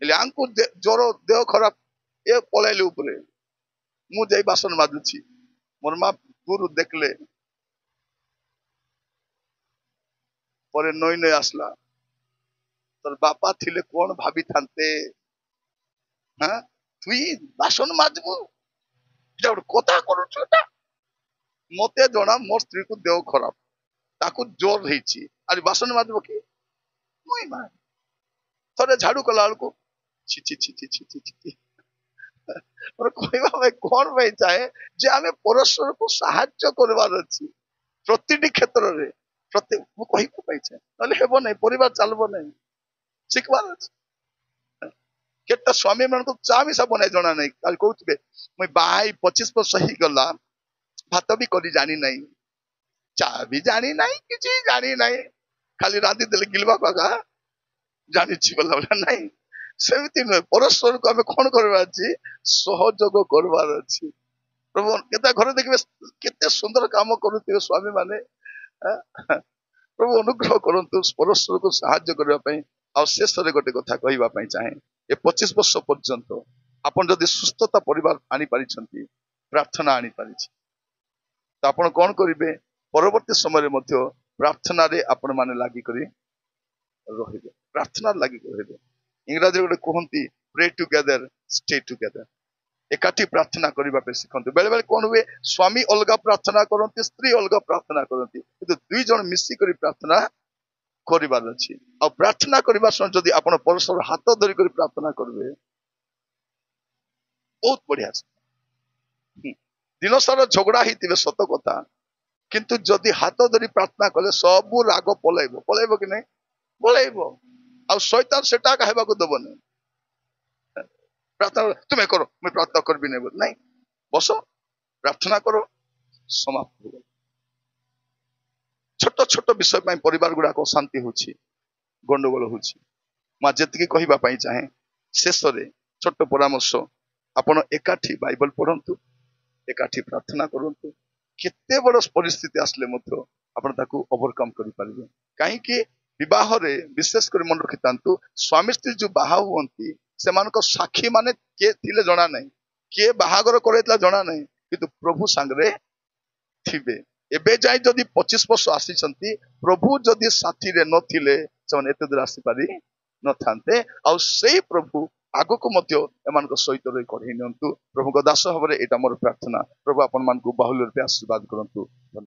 ହେଲେ ଆଙ୍କୁ ଜ୍ୱର, ଦେହ ଖରାପ, ଏ ପଳେଇଲେ ଉପରେ, ମୁଁ ଯାଇ ବାସନ ମାଜୁଛି। ମୋର ମା ଦୂର ଦେଖିଲେ, ପରେ ନଈ ନଈ ଆସିଲା, তোর বাপা ଥିଲେ କଣ ଭାବିଥାନ୍ତେ, তুই ବାସନ ମାଜିବୁ, এটা ଗୋଟେ କଥା କରୁଛୁ। ଏଟା ମତେ ଜଣା, ମୋ ସ୍ତ୍ରୀକୁ ଦେହ ଖରାପ, ତାକୁ ଜୋର ହେଇଛି, ଆଜି ବାସନ ମାଜିବ କି? ମୁଇଁ ମା ଥରେ ଝାଡୁ କଲା ବେଳକୁ ଛି ଛି ଛି ଛି ଛି ଛି ଛି। ମୋର କହିବା ପାଇଁ କଣ ପାଇଁ ଚାହେଁ ଯେ ଆମେ ପରସ୍ପରକୁ ସାହାଯ୍ୟ କରିବାର ଅଛି ପ୍ରତିଟି କ୍ଷେତ୍ରରେ। ମୁଁ କହିବା ପାଇଁ ଚାହେଁ, ନହେଲେ ହେବ ନାହିଁ, ପରିବାର ଚାଲିବ ନାହିଁ। ଶିଖିବାର ଅଛି। କେତେ ସ୍ୱାମୀ ମାନଙ୍କୁ ଚା ମିଶା ବନାଇ ଜଣା ନାହିଁ, କାଲି କହୁଥିବେ ମୁଇଁ ବାହା 25 ବର୍ଷ ହେଇଗଲା, ଭାତ ବି କରି ଜାଣି ନାହିଁ, ଚା ବି ଜାଣି ନାହିଁ, କିଛି ଜାଣି ନାହିଁ, ଖାଲି ରାନ୍ଧି ଦେଲେ ଗିଲବାକୁ ଆଗା ଜାଣିଛି ବୋଲା ଭଳିଆ ନାହିଁ। ସେମିତି ନୁହେଁ, ପରସ୍ପରକୁ ଆମେ କଣ କରିବାର ଅଛି, ସହଯୋଗ କରିବାର ଅଛି। ପ୍ରଭୁ କେତେ ଘରେ ଦେଖିବେ କେତେ ସୁନ୍ଦର କାମ କରୁଥିବେ ସ୍ୱାମୀ ମାନେ। ପ୍ରଭୁ ଅନୁଗ୍ରହ କରନ୍ତୁ ପରସ୍ପରକୁ ସାହାଯ୍ୟ କରିବା ପାଇଁ। ଆଉ ଶେଷରେ ଗୋଟେ କଥା କହିବା ପାଇଁ ଚାହେଁ, ଏ 25 ବର୍ଷ ପର୍ଯ୍ୟନ୍ତ ଆପଣ ଯଦି ସୁସ୍ଥତା ପରିବାର ଆଣିପାରିଛନ୍ତି, ପ୍ରାର୍ଥନା ଆଣିପାରିଛି, ତ ଆପଣ କଣ କରିବେ, ପରବର୍ତ୍ତୀ ସମୟରେ ମଧ୍ୟ ପ୍ରାର୍ଥନାରେ ଆପଣ ମାନେ ଲାଗିକରି ରହିବେ, ପ୍ରାର୍ଥନାରେ ଲାଗିକରି ରହିବେ। ଇଂରାଜୀରେ ଗୋଟେ କୁହନ୍ତି, ପ୍ରେ ଟୁଗେଦର ଷ୍ଟେ ଟୁଗେଦର। ଏକାଠି ପ୍ରାର୍ଥନା କରିବା ପାଇଁ ଶିଖନ୍ତୁ। ବେଳେ ବେଳେ କଣ ହୁଏ, ସ୍ୱାମୀ ଅଲଗା ପ୍ରାର୍ଥନା କରନ୍ତି, ସ୍ତ୍ରୀ ଅଲଗା ପ୍ରାର୍ଥନା କରନ୍ତି, କିନ୍ତୁ 2 ଜଣ ମିଶିକରି ପ୍ରାର୍ଥନା କରିବାର ଅଛି। ଆଉ ପ୍ରାର୍ଥନା କରିବା ସମୟ ଯଦି ଆପଣ ପରସ୍ପର ହାତ ଧରିକରି ପ୍ରାର୍ଥନା କରିବେ, ବହୁତ ବଢିଆ। ଦିନ ସାରା ଝଗଡା ହେଇଥିବେ ସତ କଥା, କିନ୍ତୁ ଯଦି ହାତ ଧରି ପ୍ରାର୍ଥନା କଲେ ସବୁ ରାଗ ପଳେଇବ। ପଳେଇବ କି ନାଇଁ? ପଳେଇବ। ଆଉ ଶୈତାନ ସେଟା ହେବାକୁ ଦବନି। ପ୍ରାର୍ଥନା ତୁମେ କର, ମୁଁ ପ୍ରାର୍ଥନା କରିବି ନାହିଁ, ନାଇଁ, ବସ ପ୍ରାର୍ଥନା କର, ସମାପ୍ତ ହେଇଗଲା। ଛୋଟ ଛୋଟ ବିଷୟ ପାଇଁ ପରିବାର ଗୁଡାକ ଅଶାନ୍ତି ହଉଛି, ଗଣ୍ଡଗୋଳ ହଉଛି। ମୁଁ ଯେତିକି କହିବା ପାଇଁ ଚାହେଁ, ଶେଷରେ ଛୋଟ ପରାମର୍ଶ, ଆପଣ ଏକାଠି ବାଇବଲ ପଢନ୍ତୁ, ଏକାଠି ପ୍ରାର୍ଥନା କରନ୍ତୁ। କେତେ ବଡ ପରିସ୍ଥିତି ଆସିଲେ ମଧ୍ୟ ଆପଣ ତାକୁ ଓଭରକମ୍ କରିପାରିବେ। କାହିଁକି ବିବାହରେ ବିଶେଷ କରି ମନେ ରଖିଥାନ୍ତୁ, ସ୍ୱାମୀ ସ୍ତ୍ରୀ ଯୋଉ ବାହା ହୁଅନ୍ତି ସେମାନଙ୍କ ସାକ୍ଷୀ ମାନେ କିଏ ଥିଲେ ଜଣା ନାହିଁ, କିଏ ବାହାଘର କରାଇଥିଲା ଜଣା ନାହିଁ, କିନ୍ତୁ ପ୍ରଭୁ ସାଙ୍ଗରେ ଥିବେ। ଏବେ ଯାଇ ଯଦି 25 ବର୍ଷ ଆସିଛନ୍ତି, ପ୍ରଭୁ ଯଦି ସାଥିରେ ନଥିଲେ ସେମାନେ ଏତେ ଦୂର ଆସିପାରି ନଥାନ୍ତେ। ଆଉ ସେଇ ପ୍ରଭୁ ଆଗକୁ ମଧ୍ୟ ଏମାନଙ୍କ ସହିତ ରହି କଢେଇ ନିଅନ୍ତୁ। ପ୍ରଭୁଙ୍କ ଦାସ ଭାବରେ ଏଇଟା ମୋର ପ୍ରାର୍ଥନା। ପ୍ରଭୁ ଆପଣ ମାନଙ୍କୁ ବାହୁଲ୍ୟ ରୂପେ ଆଶୀର୍ବାଦ କରନ୍ତୁ।